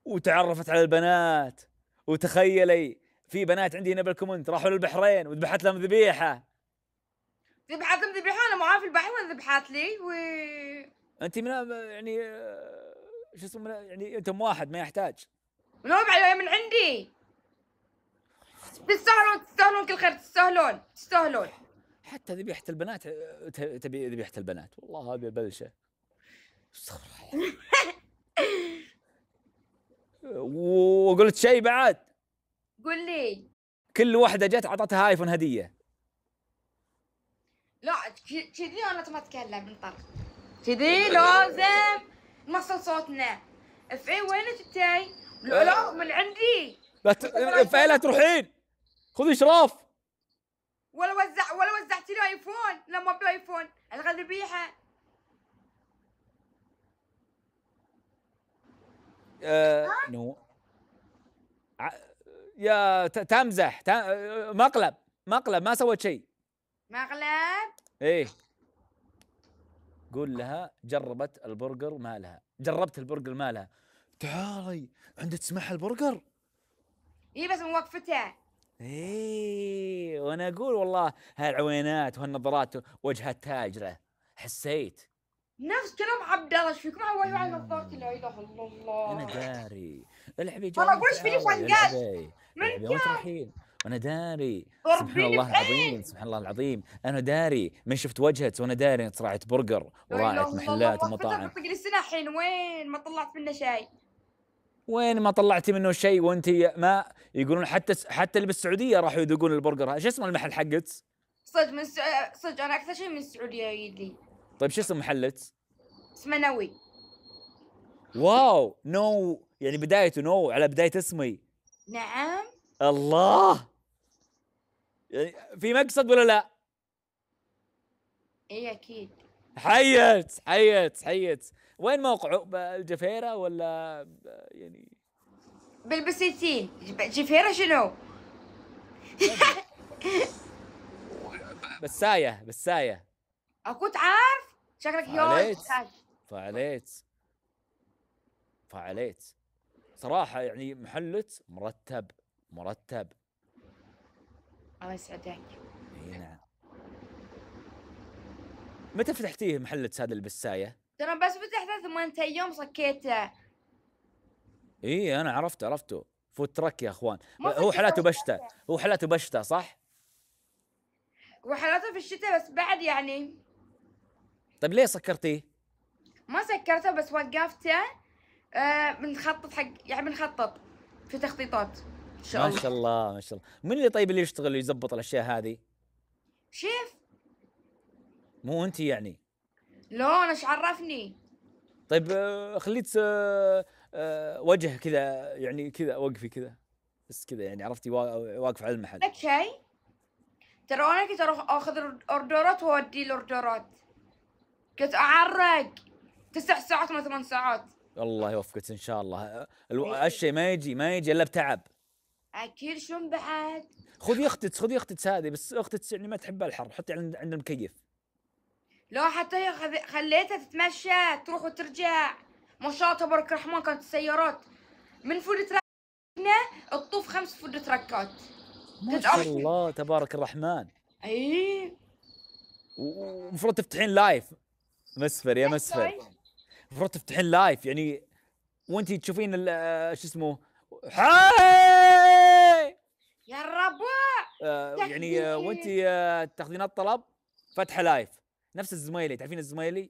وتعرفت على البنات. وتخيلي في بنات عندي هنا بالكومنت راحوا للبحرين وذبحت لهم ذبيحه. ذبحات لهم ذبيحه، انا معاه في البحر وين ذبحات لي انت من يعني شو اسمه يعني انتم واحد ما يحتاج. ونوب علي من عندي. تستاهلون كل خير، تستاهلون. حتى ذبيحه البنات تبي ذبيحه البنات، والله هذه بلشه. استغفر الله. وقلت شيء بعد. قول لي. كل واحده جت اعطتها ايفون هديه. لا كذي انا ما اتكلم انطق. كذي لازم نوصل صوتنا. ايه وينك انتي؟ لا من عندي. لا تروحين، خذي شراف. ولا وزعت لي ايفون. لا ما ابي ايفون، الغى ذبيحه. نو يا تمزح. مقلب ما سوت شيء. مقلب. ايه قول لها جربت البرجر مالها، جربت البرجر مالها. تعالي عندك تسمح البرجر. اي بس من وقفتها. ايه وانا اقول والله هالعوينات وهالنظرات وجهها تاجره. حسيت نفس كلام عبد الله. ايش فيكم على على نظارتي؟ لا اله الا الله. انا داري. العبي انا اقول ايش فيني فنقاش. العبي وانت الحين وانا داري. سبحان ضربيني الله في العظيم، سبحان الله العظيم. انا داري من شفت وجهك وانا داري انك راعيت برجر وراعيت محلات ومطاعم. طق لي السنه الحين وين ما طلعت منه شيء. وين ما طلعتي منه شيء وانت ما يقولون حتى اللي بالسعوديه راحوا يذوقون البرجر. شو اسمه المحل حقك؟ صدق صدق انا اكثر شيء من السعوديه يجي. طيب شو اسم محلك؟ اسمه نوي. واو نو يعني بدايته نو على بدايه اسمي. نعم. الله يعني في مقصد ولا لا؟ ايه اكيد. حيت وين موقعه؟ بالجفيره ولا يعني بالبسيتين؟ جفيره شنو؟ بسايه. كنت عارف شكلك يوم. فعليت صراحه يعني محلك مرتب. الله يسعدك. اي نعم. متى فتحتيه محلك هذا البسايه؟ ترى بس فتحته 8 ايام صكيته. اي انا عرفته فوت ترك يا اخوان. ما هو صكيته حالاته بشتة صح؟ وحالاته في الشتاء بس بعد يعني. طيب ليه سكرتيه؟ ما سكرته بس وقفته. بنخطط حق يعني بنخطط في تخطيطات ان شاء الله. ما شاء الله. من اللي طيب اللي يشتغل ويزبط الاشياء هذه؟ شيف. مو انت يعني؟ لا انا ايش عرفني. طيب خليت وجه كذا يعني كذا وقفي كذا بس كذا يعني عرفتي واقف على المحل. لك شيء؟ ترى انا كنت اروح اخذ اوردرات واودي الاوردرات. كنت اعرق 9 ساعات ولا 8 ساعات. الله يوفقك ان شاء الله. الشيء ما يجي الا بتعب. اكيد شلون بعد. خذي اختك هذه، بس اختك يعني ما تحب الحر، حطي عند المكيف. لا حتى هي خليتها تتمشى تروح وترجع. ما شاء الله تبارك الرحمن. كانت السيارات من فود تراكنا تطوف 5 فود تراكات. ما شاء الله تبارك الرحمن. اي ومفروض تفتحين لايف مسفر يا مسفر. المفروض تفتحين لايف يعني وانتي تشوفين شو اسمه حي يا الربع. يعني وانتي تاخذين الطلب فتحه لايف نفس الزميلي. تعرفين الزميلي؟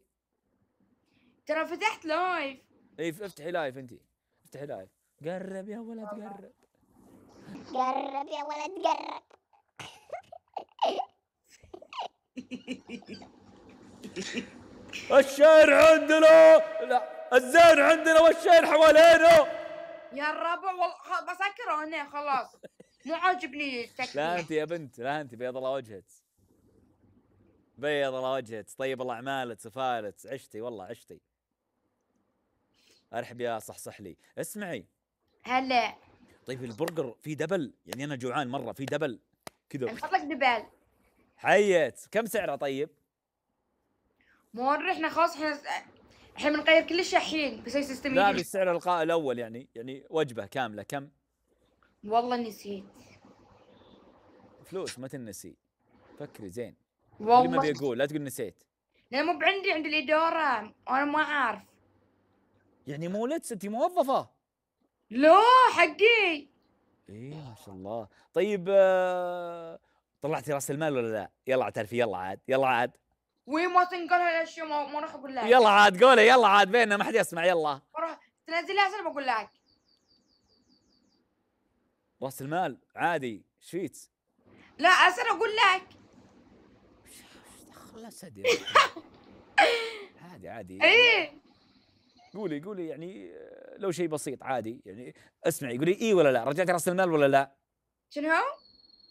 ترى فتحت لايف. اي افتحي لايف انتي، افتحي لايف. قرب يا ولد قرب يا ولد قرب. الشارع عندنا، لا الزين عندنا والشارع حوالينا. يا الربع والله بسكر انا خلاص. مو عاجبني التكفير. لا انت يا بنت، لا انت بيض الله وجهك، بيض الله وجهك، طيب الله اعمالك، سفالك، عشتي والله عشتي. ارحب يا صحصح لي. اسمعي، هلا طيب البرجر في دبل، يعني انا جوعان مره، في دبل كذا. نحط لك دبل. حيت كم سعره طيب؟ مو احنا خلاص احنا بنغير كل شيء الحين بس سيستم لا جديد. بالسعر الاول يعني وجبه كامله كم؟ والله نسيت. فلوس ما تنسي، فكري زين. والله اللي ما بيقول لا تقول نسيت. لا مو بعندي، عند الإدارة أنا ما أعرف. يعني مو لتس انت موظفه؟ لا حقي. ايه ما شاء الله. طيب طلعتي راس المال ولا لا؟ يلا اعترفي، يلا عاد، يلا عاد، وين ما تنقل هالاشياء ما راح اقول لك. يلا عاد قولي، يلا عاد بيننا ما حد يسمع، يلا. ما راح تنزلها هسه بقول لك. راس المال عادي، ايش فيك؟ لا هسه اقول لك. خلاص هدي عادي عادي. ايه قولي يعني لو شيء بسيط عادي يعني. اسمعي قولي اي ولا لا، رجعتي راس المال ولا لا؟ شنو؟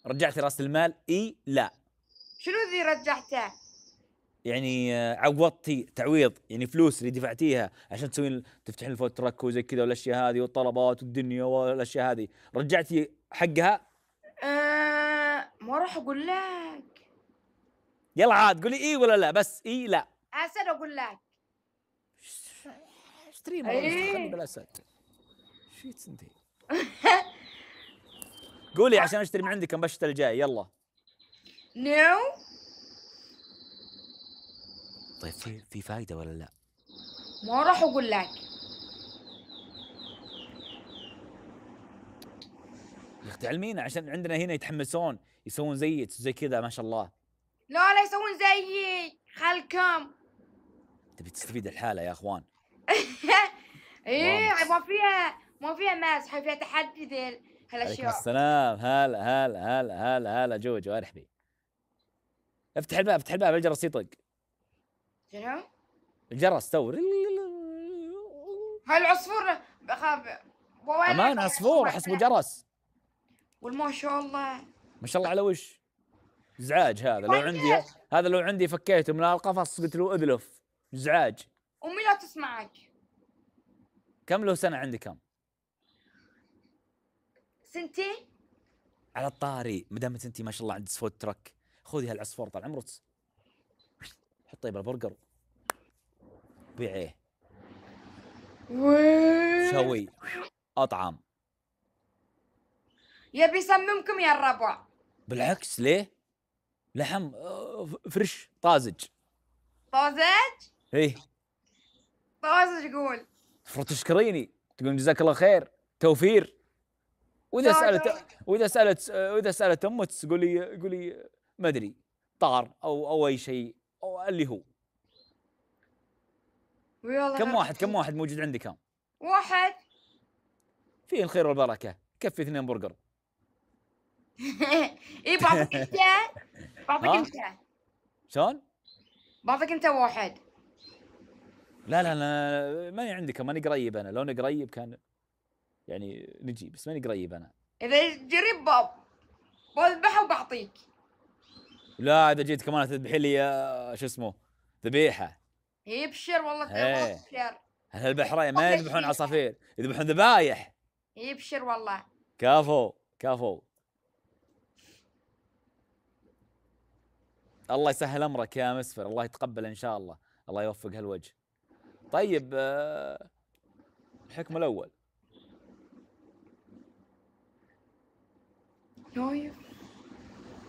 رجعتي راس المال اي لا؟ شنو ذي رجعته؟ يعني عوضتي تعويض، يعني فلوس اللي دفعتيها عشان تسوين تفتحين الفود تراك وزي كذا والاشياء هذه والطلبات والدنيا والاشياء هذه، رجعتي حقها؟ ما راح اقول لك. يلا عاد قولي اي ولا لا، بس اي لا. هسه اقول لك. اشتري مرة إيه. خلي بالاسد. شيت انتي قولي عشان اشتري من عندك كم الشتاء الجاي، يلا. نو. طيب في فايده ولا لا؟ ما راح اقول لك. يا اخي تعلمينا، عشان عندنا هنا يتحمسون يسوون زيك زي كذا ما شاء الله. لا يسوون زيي خلكم. تبي تستفيد الحاله يا اخوان. ايه اللهم ما فيها مزح، فيها تحدي ذي عليكم هالاشياء. السلام. هلا جوجو ارحبي. افتح الباب، افتح الباب، الجرس يطق. شنو؟ الجرس تو. هالعصفور بخاف. امان عصفور احسبه جرس. والما شاء الله. ما شاء الله على وش ازعاج هذا. لو عندي هذا لو عندي فكيته من القفص قلت له اذلف. ازعاج. امي لا تسمعك. كم له سنه عندي كم؟ سنتين. على الطاري ما دامت انت ما شاء الله عند فود تراك، خذي هالعصفور طال عمرك حطيه بالبرجر بيعيه شوي اطعم. يبي يسممكم يا الربع. بالعكس ليه؟ لحم فريش طازج. طازج؟ ايه طازج قول. المفروض تشكريني تقول جزاك الله خير توفير. واذا سالت امك قولي ما ادري طار او اي شيء او اللي هو. كم واحد موجود عندي كم؟ واحد. فيه الخير والبركه، كفي 2 برجر. اي بعطيك انت. بعطيك انت. شلون؟ بعطيك انت واحد. لا ماني عندي كم، ماني قريب انا، لو انا قريب كان يعني نجي، بس ماني قريب انا. اذا قريب بذبحه وبعطيك. لا اذا جيت كمان تذبحي لي شو اسمه ذبيحه. يبشر والله يبشر. هالبحرين ما يذبحون عصافير، يذبحون ذبايح. يبشر والله. كفو. الله يسهل امرك يا مسفر، الله يتقبل ان شاء الله، الله يوفق هالوجه. طيب الحكم الاول.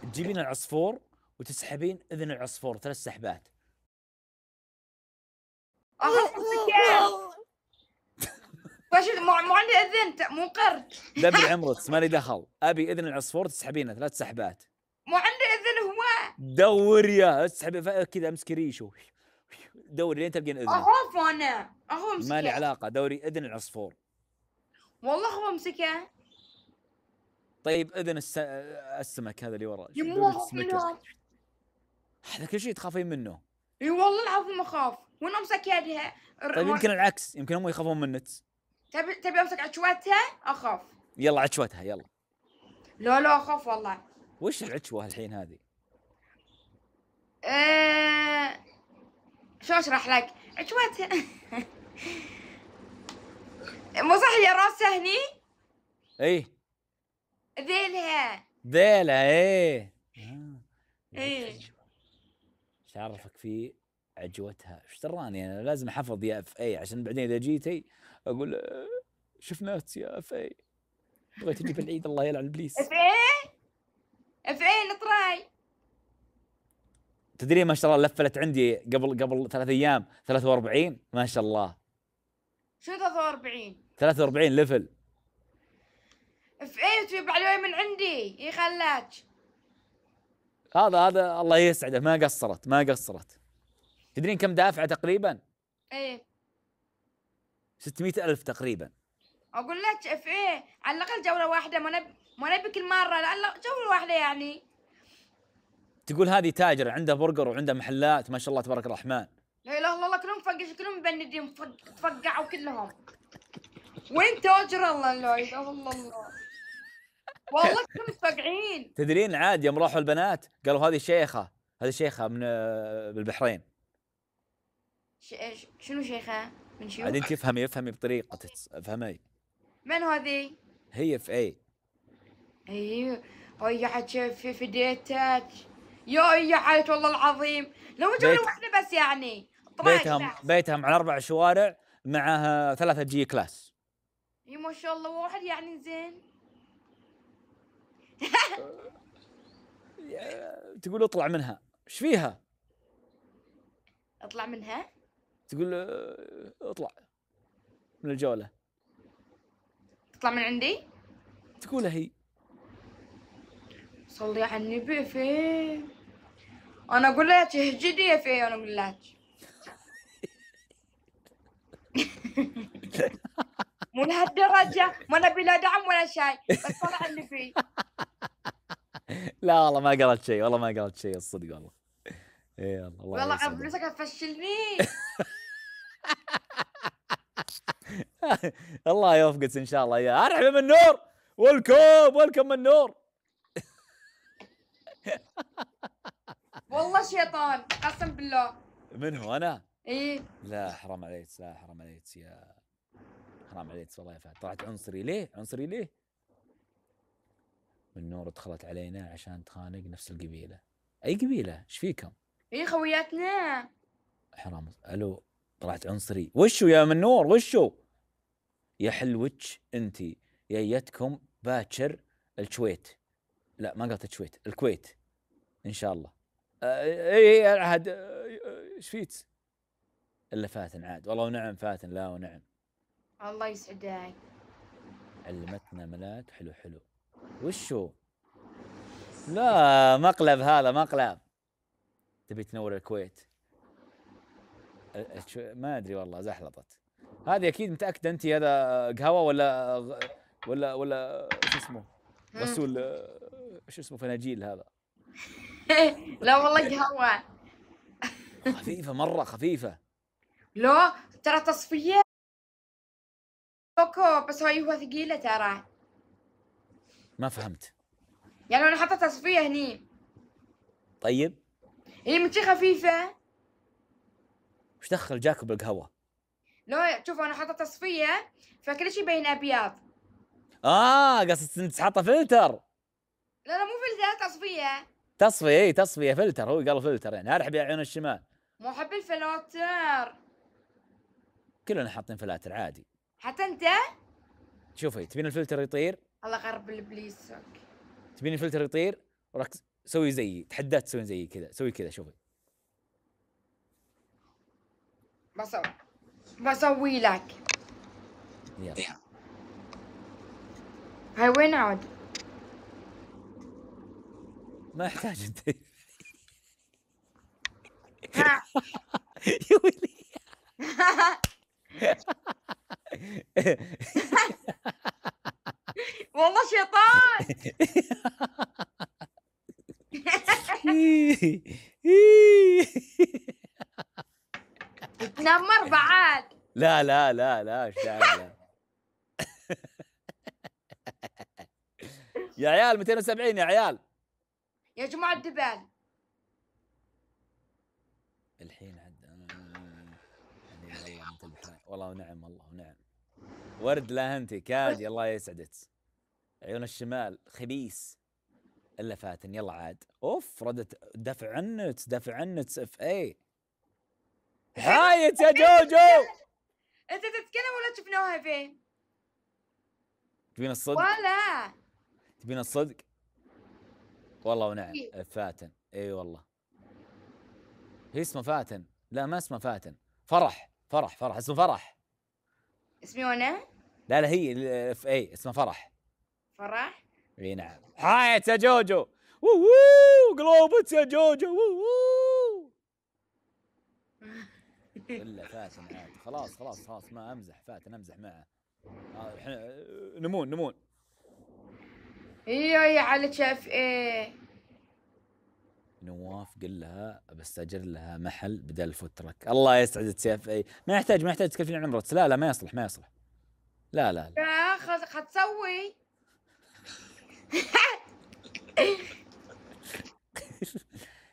تجيبين العصفور وتسحبين اذن العصفور 3 سحبات. مو عندي اذن، مو قرد. دبر عمرك مالي دخل، ابي اذن العصفور تسحبينه 3 سحبات. مو عندي اذن هو. دوري اسحبي كذا، امسكي ريشه دوري لين تلقين اذنه. اخاف انا، اخاف امسكه. ما لي علاقه، دوري اذن العصفور. والله اخاف امسكه. طيب اذن السمك هذا اللي ورا. هذا كل شيء تخافين منه. اي والله العظيم اخاف، وانا امسك يدها. طيب يمكن العكس، يمكن هم يخافون منك. تبي امسك عشوتها؟ اخاف. يلا عشوتها يلا. لا اخاف والله. وش العجوة الحين هذه؟ شو اشرح لك؟ عجوات. مو صح يا راسها هني؟ اي ذيلها. ذيلة ايه. ايه. ايش عرفك في عجوتها؟ ايش تراني انا لازم احفظ يا اف اي عشان بعدين اذا جيتي اقول شفناك يا اف اي، بغيت تجي في العيد الله يلعن ابليس. اف ايه؟ اف ايه نطراي. تدري ما شاء الله لفلت عندي قبل 3 ايام 43 ما شاء الله. شو 43؟ 43 لفل. اف ايه وتجيب عليه من عندي يا خلاك. هذا الله يسعده ما قصرت. تدرين كم دافعه تقريبا؟ ايه 600,000 تقريبا. اقول لك اف ايه على الاقل جوله واحده، ما نبي كل مره، لا جوله واحده يعني. تقول هذه تاجر عنده برجر وعنده محلات ما شاء الله تبارك الرحمن. لا اله الا الله كلهم كلهم مبندين تفقعوا كلهم. وين تاجر الله؟ لا اله الا الله والله كلهم متفقعين. تدرين عاد يوم راحوا البنات قالوا هذه شيخه من بالبحرين. شنو شيخه؟ من شيوخ؟ عاد انت افهمي بطريقه افهمي. من هذه؟ هي في اي. ايوه هي حتى في ديتك يا حيت والله العظيم. لو جولة واحدة بس يعني. بيتهم على 4 شوارع معها 3 جي كلاس. اي ما شاء الله واحد يعني زين. تقول اطلع منها، ايش فيها؟ اطلع منها؟ تقول اطلع من الجولة. تطلع من عندي؟ تقولها هي. صلي على النبي فين؟ انا اقول لك اهجدي يا فين، انا اقول لك. مو لهالدرجة، ما نبي لا دعم ولا شيء، بس طلع على النبي. لا والله ما قالت شيء الصدق والله. اي والله على فلوسك هتفشلني. الله يوفقك ان شاء الله. يا ارحب من نور. ويلكم من نور. والله شيطان قسم بالله. من هو انا؟ ايه لا حرام عليك يا حرام عليك والله يا فهد. طلعت عنصري ليه؟ من نور دخلت علينا عشان تخانق نفس القبيله. اي قبيله؟ ايش فيكم؟ ايه خوياتنا. حرام. الو طلعت عنصري. وشو يا من نور وشو؟ يا حلوك انت يا يتكم باكر الكويت. لا ما قلت الكويت ان شاء الله. اي عاد ايش فيك؟ الا فاتن عاد والله ونعم فاتن. لا ونعم. الله يسعدك. علمتنا ملاك حلو. وشو؟ لا مقلب. تبي تنور الكويت؟ ما ادري والله زحلطت. هذه اكيد متاكده انت هذا قهوه ولا شو اسمه؟ غسول شو اسمه فناجيل هذا؟ لا والله قهوة. خفيفه مره خفيفه. لا ترى تصفية كوكو، بس هاي هو ثقيلة ترى. ما فهمت. يعني انا حاطة تصفية هني. طيب هي من شي خفيفة. وش دخل جاكو بالقهوه؟ لا شوف انا حاطة تصفية فكل شي بين ابيض. قصدك انت حاطه فلتر؟ لا مو فلتر، تصفية. تصفيه فلتر. هو قال فلتر يعني ارحب يا عيون الشمال. مو احب الفلاتر. كلنا حاطين فلاتر عادي. حتى انت؟ شوفي تبين الفلتر يطير؟ الله غرب الابليس. تبين الفلتر يطير؟ وراك سوي زيي، تحدات تسوين زيي كذا. سوي كذا شوفي. بسوي لك. يلا. هاي وين عاد؟ ما يحتاج انت. ها. يا ويلي. والله شيطان. تنمر بعد. لا ايش داعي لا. يا عيال 270 يا عيال. يا جماعة الدبال الحين عد والله مثل البحرين والله ونعم والله ونعم. ورد لا انتي كادي الله يسعدك. عيون الشمال خبيث الا فاتن. يلا عاد اوف ردت دفع عنت اف اي حايت يا جوجو. انت تتكلم ولا شفناها فين؟ تبين الصدق؟ ولا تبين الصدق؟ والله ونعم فاتن. اي والله هي اسمها فاتن. لا ما اسمها فاتن. فرح اسمه فرح. اسمي وانا؟ لا هي اف اي اسمها فرح. فرح؟ اي نعم. حايت يا جوجو. ووو قلوبت يا جوجو. ووو الا فاتن عاد. خلاص ما امزح فاتن امزح معه. نمون ايوه يا على شاف ايه. نواف قل لها بستاجر لها محل بدل الفوترك. الله يسعدك سيف اي. ما يحتاج تكلفين عن عمرك. لا ما يصلح لا يا خد تسوي.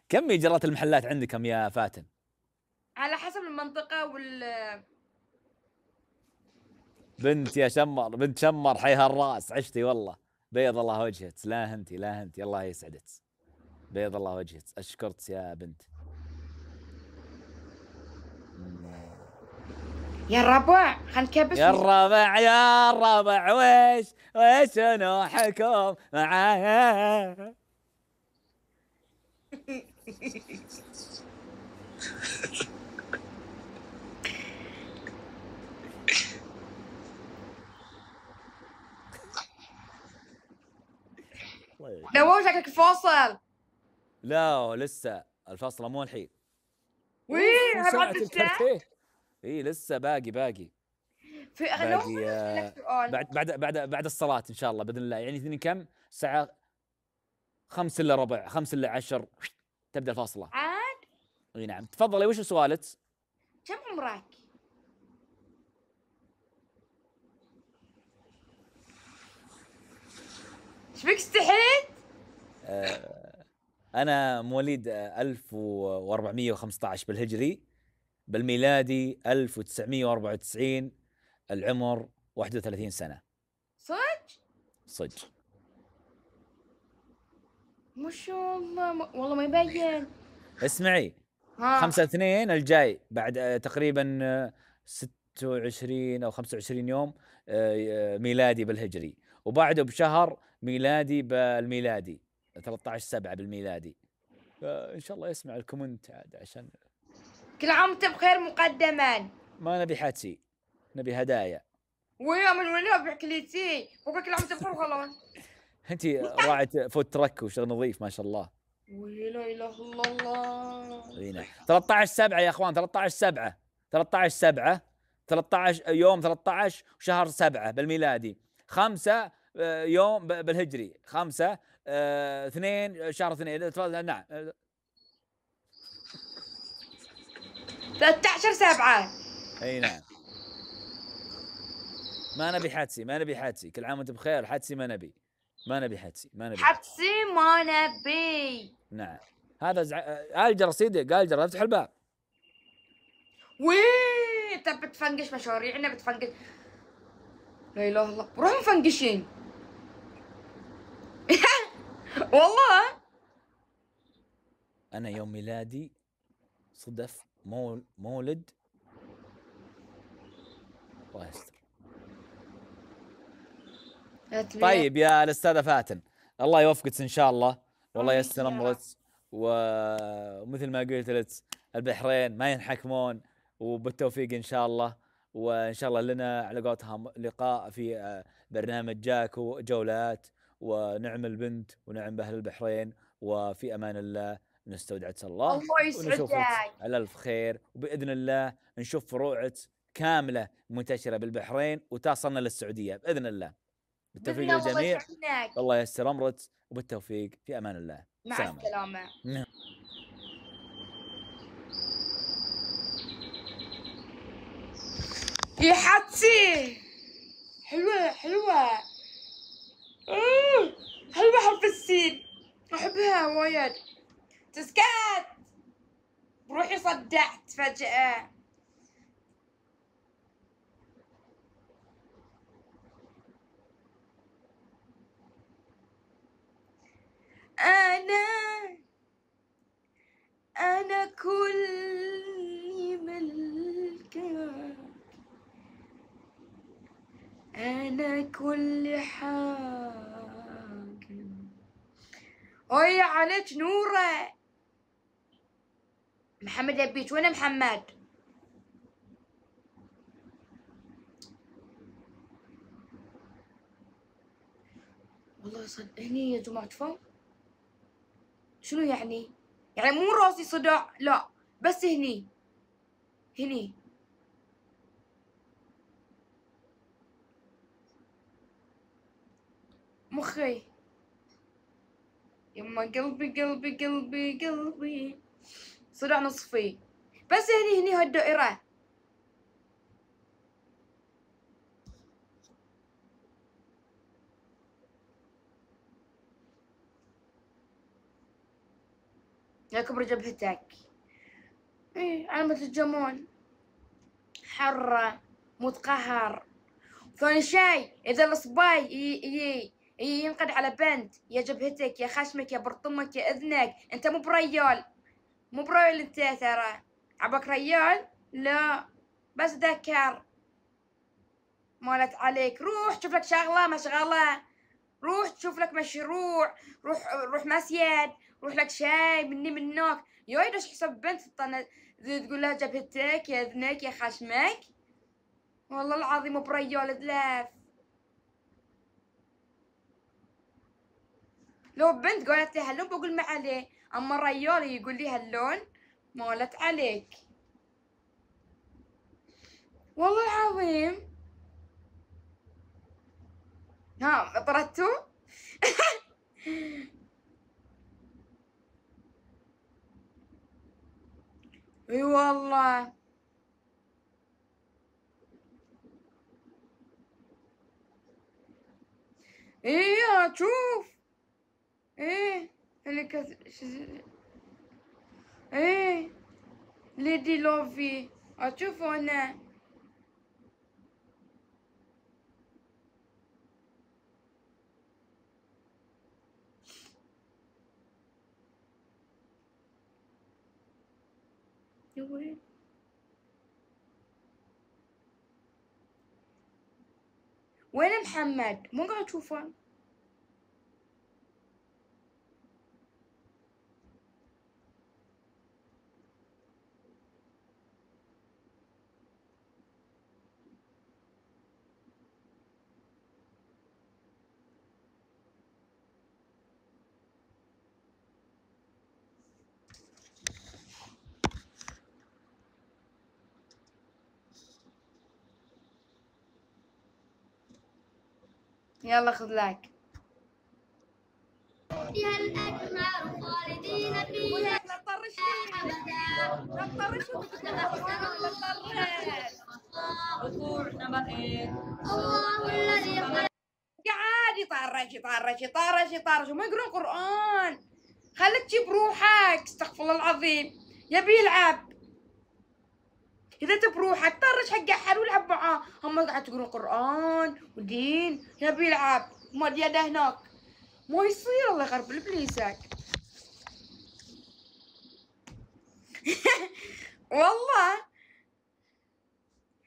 كم ايجارات المحلات عندكم يا فاتن؟ على حسب المنطقة بنت يا شمر بنت شمر حيها الراس عشتي والله. بيض الله وجهك. لا انتي الله يسعدك. بيض الله وجهك. اشكرت يا بنت. يا الربع خنكبس. يا الربع ويش نوحكم معايا. لو شكلك فاصل. لا لسه الفاصلة مو الحين. ويه ساعة بعد الكارتيه. اي لسه باقي باقي بعد الصلاة ان شاء الله باذن الله. يعني اثنين كم الساعة 5 الا ربع 5 الا 10 تبدا الفاصلة عاد. اي نعم. تفضلي وش سؤالك؟ كم عمرك؟ ايش بك استحيت؟ انا مواليد 1415 بالهجري. بالميلادي 1994. العمر 31 سنة. صدق ما شاء الله والله ما يبين. اسمعي 5/2 الجاي بعد تقريبا 26 أو 25 يوم ميلادي بالهجري. وبعده بشهر ميلادي بالميلادي 13/7 بالميلادي. إن شاء الله يسمع الكومنت عاد عشان كل عام وانت بخير مقدما. ما نبي حاتسي نبي هدايا. ويا من وين بحكليتي وكل عام وانت بخير وخلاص. انتي راعي فوت ترك وشغل نظيف ما شاء الله. ولا اله الا الله. اي نعم 13/7 يا اخوان. 13/7 13 يوم 13 شهر 7 بالميلادي. 5 يوم بالهجري. 5 2 شهر 2. نعم 13/7. اي نعم. ما نبي حاتسي كل عام وانت بخير. حاتسي ما نبي حاتسي ما نبي. نعم هذا الجر سيدي. قال جر افتح الباب. وي انت بتفنقش مشاريعنا بتفنقش. لا اله الا الله روح مفنقشين. والله انا يوم ميلادي صدف مولد الله يستر. طيب يا الاستاذه فاتن الله يوفقك ان شاء الله والله ييسر امرك. ومثل ما قلت لك البحرين ما ينحكمون وبالتوفيق ان شاء الله. وان شاء الله لنا على قولتهم لقاء في برنامج جاكو جولات. ونعم البنت ونعم باهل البحرين. وفي امان الله نستودعك الله يسعدك على الف خير. وباذن الله نشوف فروعك كامله منتشره بالبحرين وتصلنا للسعوديه باذن الله. بالتوفيق للجميع. الله ييسر امرك وبالتوفيق في امان الله. مع السلامه. يا حتسي حلوه حلوه. حلوه وايد. تسكت بروحي صدعت فجأة. أنا كل ملكك، أنا كل حاجة. ويا عليك نورة. محمد يبيك، وين محمد؟ والله صدقني يا جماعة فهم. شنو يعني؟ يعني مو راسي صداع، لا بس هني مخي. يما قلبي قلبي قلبي قلبي صداع نصفي. بس هني هالدائرة. يا كبر جبهتك. ايه علامة الجمال. حرة متقهر. ثاني شي اذا الصباي ينقد على بنت، يا جبهتك يا خشمك يا برطمك يا اذنك، انت مو بريال انت ترى. عبك ريال؟ لا بس ذكر. مالت عليك. روح شوف لك شغله مشغله، روح تشوف لك مشروع، روح مسيد، روح لك شاي مني منك. يا ايش حسب بنت تقول لها جبهتك يا اذنك يا خشمك؟ والله العظيم بريال دلاف. لو بنت قالت لي هاللون بقول ما عليه، اما ريال يقول لي هاللون مالت عليك. والله العظيم. ها طردتوا؟ اي والله. ايه شوف. ايه اللي ايه ليدي لوفي اشوف انا. وين محمد؟ مو قاعد اشوفه. يلا خذ لك. فيها الأجمع خالدين فيها لا تطرش لي، لا تطرش الله الذي خلق. قاعد يطرش وما يقرون قرآن. خليك تجيب روحك. استغفر الله العظيم. يبي يلعب. إذا تبروحك طرش حق أحد والعب معاه. هم قاعد تقرون قرآن ودين. يبي يلعب مال يده هناك. ما يصير. الله يخرب لبليسك. والله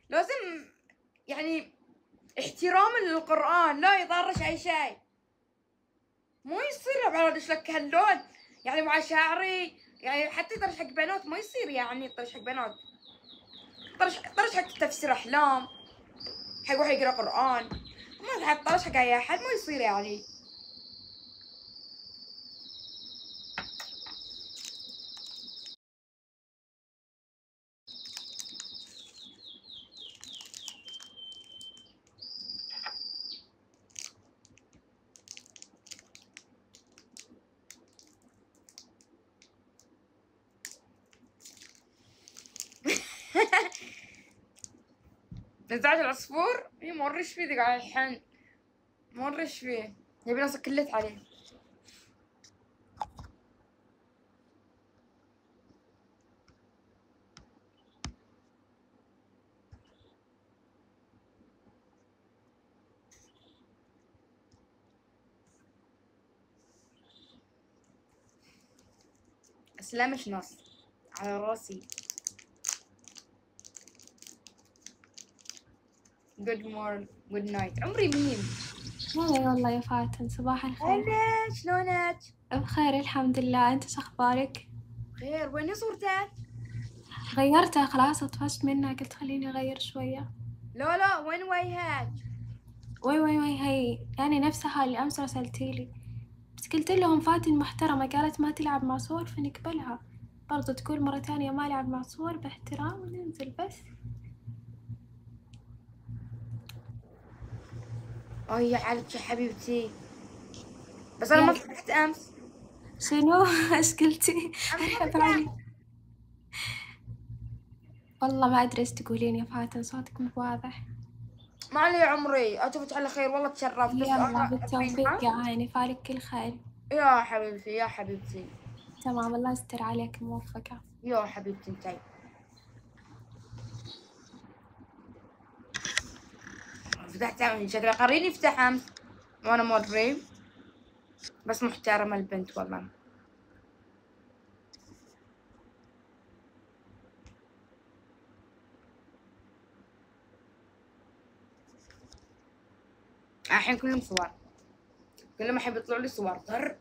لازم يعني احتراما للقرآن. لا يطرش أي شيء. ما يصير بعد ادش لك هاللون يعني مع شعري. يعني حتى يطرش حق بنات ما يصير. يعني يطرش حق بنات. طرش حق تفسير احلام، حق واحد يقرا قرآن. ما حد طرش حق اي احد. ما يصير يعني. نزعج العصفور. اي مرش فيه قاعد يحن. مرش فيه يبي ناس كلت عليه. تسلمش نص على راسي. جود مورن جود نايت. عمري مين؟ هلا والله يا فاتن، صباح الخير. هلا شلونك؟ بخير الحمد لله، انت شو اخبارك؟ خير. وين صورتك؟ غيرتها خلاص، طفشت منها قلت خليني اغير شوية. لا وين وجهك؟ وي هي يعني نفسها اللي امس رسلتيلي، بس قلت لهم فاتن محترمة قالت ما تلعب مع صور فنقبلها، برضو تقول مرة تانية ما لعب مع صور باحترام وننزل بس. يا عليك يا حبيبتي، بس انا ما فتحت امس. شنو؟ ايش قلتي؟ والله ما ادري ايش تقولين يا فاتن، صوتك مو واضح. ما علي يا عمري، اشوفك على خير والله تشرفت. بس يلا بالتوفيق يا عيني، فالك كل خير. يا حبيبتي يا حبيبتي. تمام، الله يستر عليك، موفقة يا حبيبتي انتي. فتحت امس، شكله قريني يفتح امس وانا موري، بس محترمة البنت والله. الحين كلهم صور، كلهم احب يطلعوا لي صور طر.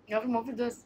يا اخي ما في دس.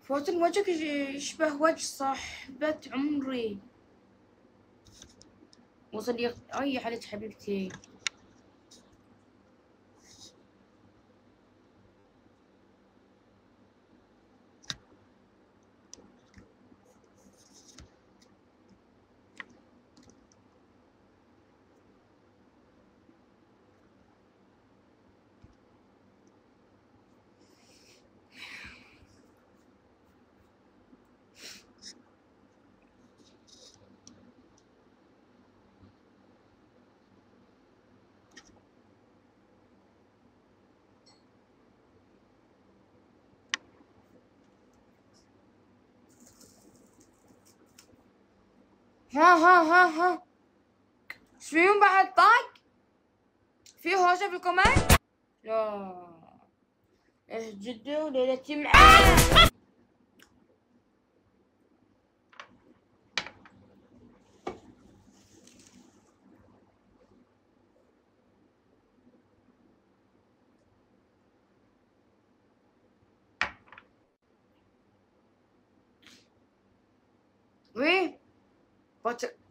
فاتن وجهك يشبه وجه صاحبة عمري وصديق. اي حالك حبيبتي. ها ايش فيهم بعد طاق؟ في هوشة في الكومنت؟ لا اهجدوا ليلتي معاه.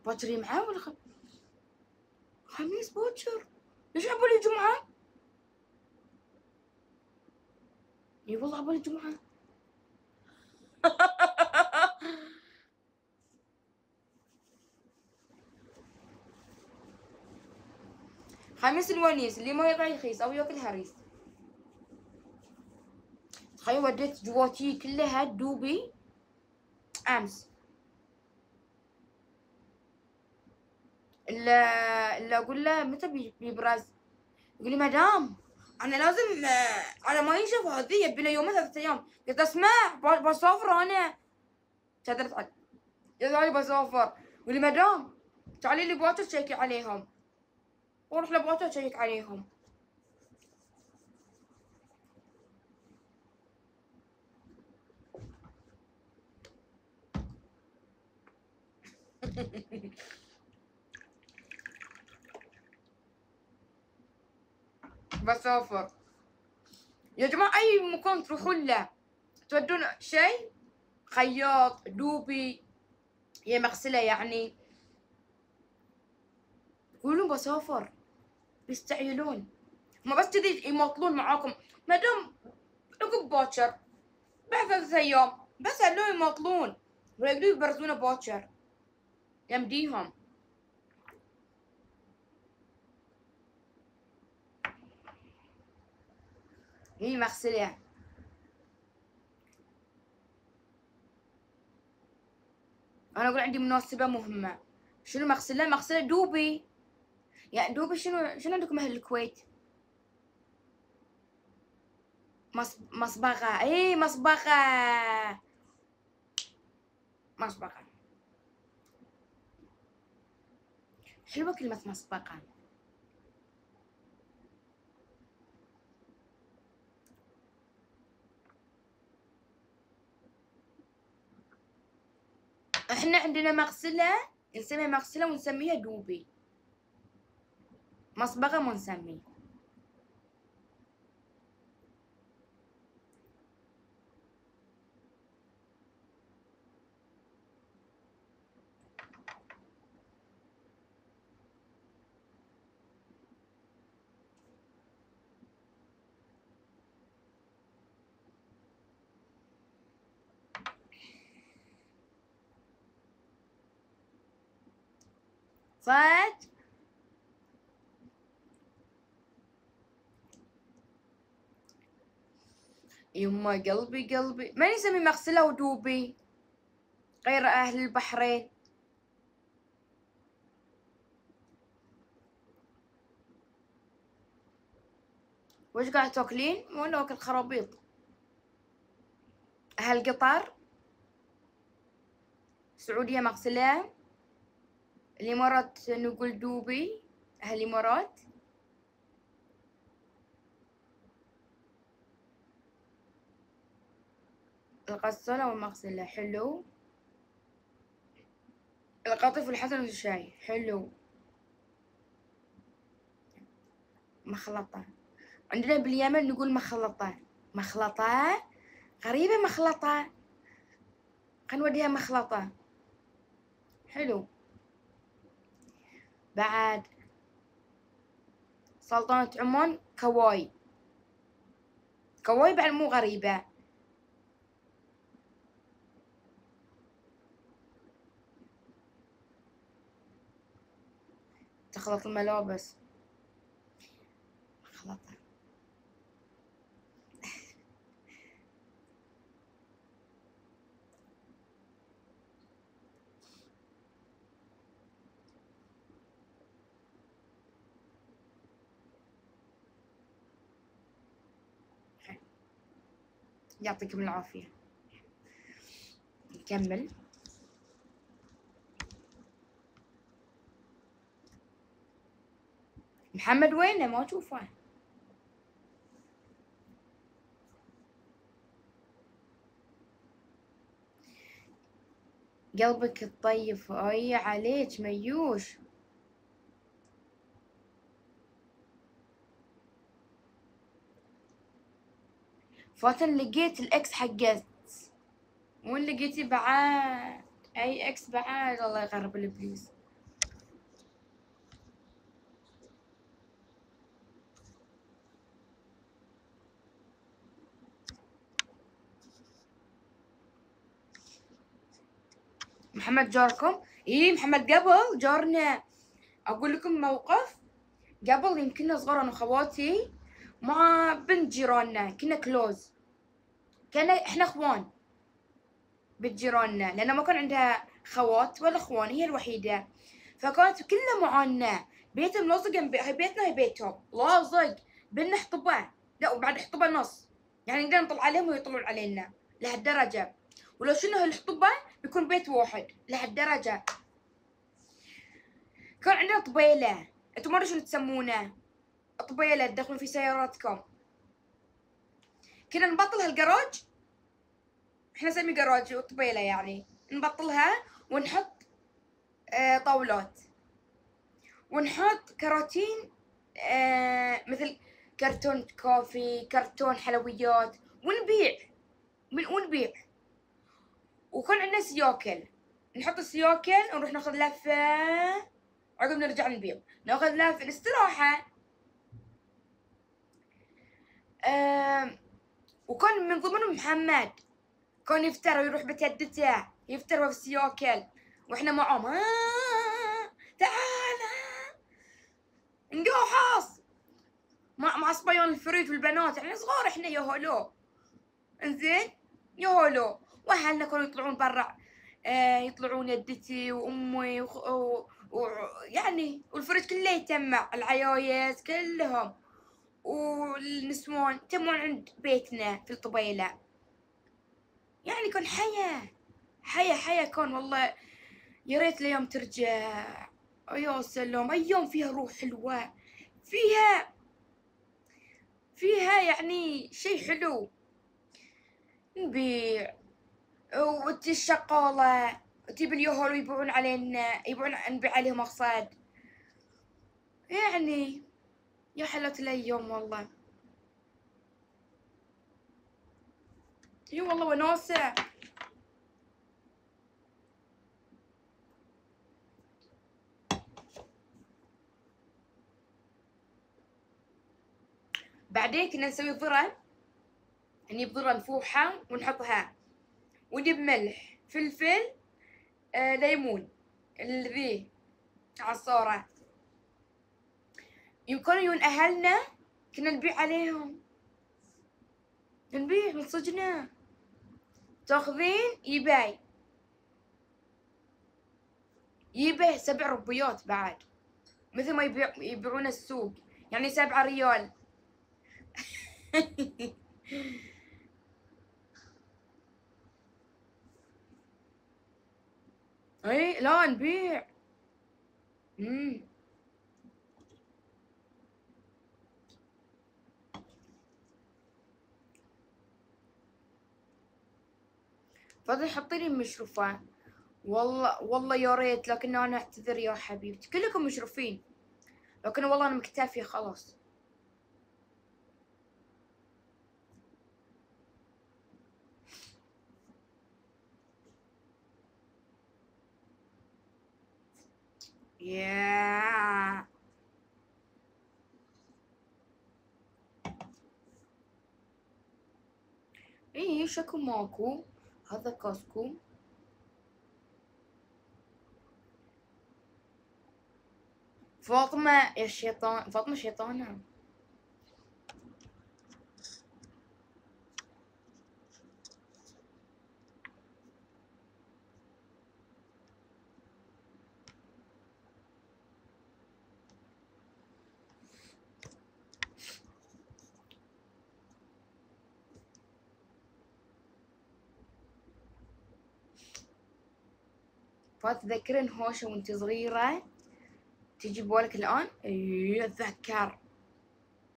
باكر معاه ولا خميس باكر؟ ليش عبالي الجمعة؟ اي والله عبالي الجمعة. خميس الونيس اللي ما يطلع يخيس او ياكل هريس. تخيل وديت جواتي كلها دوبي امس. الا اقول له متى بيبرز؟ يقول لي مدام انا لازم انا ما ينشف هذه يبي له يومين 3 ايام. قلت اسمع بسافر انا. شدرت علي يقول بسافر. يقول لي مدام تعالي لي باكر تشيكي عليهم. واروح لباكر اشيك عليهم. بسافر يا جماعة. أي مكان تروحون له تودون شيء خياط دوبي يا مغسلة يعني يقولون بسافر بيستعجلون. ما بس كذي يماطلون معاكم مادام عقب باكر بعد 3 أيام بس هلو يماطلون ولا يقدرون يبرزونه باكر يمديهم. هي مغسلة أنا أقول عندي مناسبة مهمة. شنو مغسلة؟ مغسلة دوبي. يعني دوبي شنو عندكم أهل الكويت؟ مصبغة. إيه مصبغة. مصبغة حلوة كلمة مصبغة. احنا عندنا مغسلة نسميها مغسلة ونسميها دوبي. مصبغة ما نسميه. صد يما قلبي من يسمي مغسلة ودوبي غير أهل البحرين؟ وش قاعد تاكلين؟ ولا أكل خرابيط؟ أهل قطر السعودية مغسلة. الإمارات نقول دوبي. أهل الإمارات الغسالة والمغسلة. حلو. القطيف والحسن والشاي. حلو. مخلطة عندنا باليمن نقول مخلطة. مخلطة غريبة. مخلطة خلينا نوديها مخلطة. حلو. بعد سلطنة عمان كواي. كواي بعد مو غريبة. تخلط الملابس. مخلطة. يعطيكم العافية. نكمل. محمد وينه؟ ما أشوفه. قلبك الطيب. أي عليك ميوش. فاتن لقيت الإكس حقت. وين لقيتي بعد؟ اي اكس بعد، الله يقرب الابليس. محمد جاركم؟ اي محمد قبل جارنا. اقول لكم موقف، قبل يمكن صغار انا وخواتي مع بنت جيراننا، كنا كلوز، احنا اخوان بنت جيراننا، لان ما كان عندها خوات ولا اخوان، هي الوحيده، فكانت كلها معانا، بيتهم لازق هي بيتنا هي بيتهم، لازق بينا حطبه، لا وبعد حطبه نص، يعني نقدر نطلع عليهم ويطلعون علينا لهالدرجه، ولو شنو هالحطبه بيكون بيت واحد لهالدرجه. كان عندنا طبيله، انتم ما ادري شنو تسمونه، طبيله تدخلون في سياراتكم، كنا نبطل هالجراج، احنا نسميه جراج وطبيله يعني، نبطلها ونحط طاولات، ونحط كراتين مثل كرتون كوفي، كرتون حلويات، ونبيع. وكان عندنا سياكل، نحط السياكل ونروح ناخذ لفه، عقب نرجع نبيع، ناخذ لفه الاستراحه. وكان من ضمنهم محمد، كان يفتر ويروح بتدته يفتر في السياكل، واحنا معهم تعال نقوحص مع صبيان الفريد والبنات، يعني صغار احنا يا هولو، انزين يا هولو، واهلنا كانوا يطلعون برا، يطلعون يدتي وامي يعني والفريج كله يتجمع، العيايس كلهم والنسوان يتجمعون عند بيتنا في الطبيله، يعني كان حياة كان والله، يا ريت الايام ترجع، يا سلام، ايام فيها روح حلوه، فيها يعني شيء حلو، نبيع وتجي الشقالة تجيب اليهال ويبيعون علينا، نبيع عليهم مقصد، يعني يا حلاوة الايام والله، اي والله وناسة. بعدين كنا نسوي ذرة، نجيب ذرة نفوحها ونحطها، ونجيب ملح فلفل ليمون ذي عصارة، يمكن يجون أهلنا كنا نبيع عليهم، نبيع من صجنا، تاخذين يبيع 7 ربيات بعد، مثل ما يبيعون السوق، يعني 7 ريال. اي لا نبيع. فضل حطي لي مشروفة، والله يا ريت، لكن انا اعتذر يا حبيبتي، كلكم مشروفين، لكن والله انا مكتفية خلاص. ياه ايه شكو ماكو، هذا كاسكو. فاطمة يا الشيطان، فاطمة شيطانة. فتذكرين هوشة وانت صغيرة تجي ببالك الآن؟ اي اتذكر،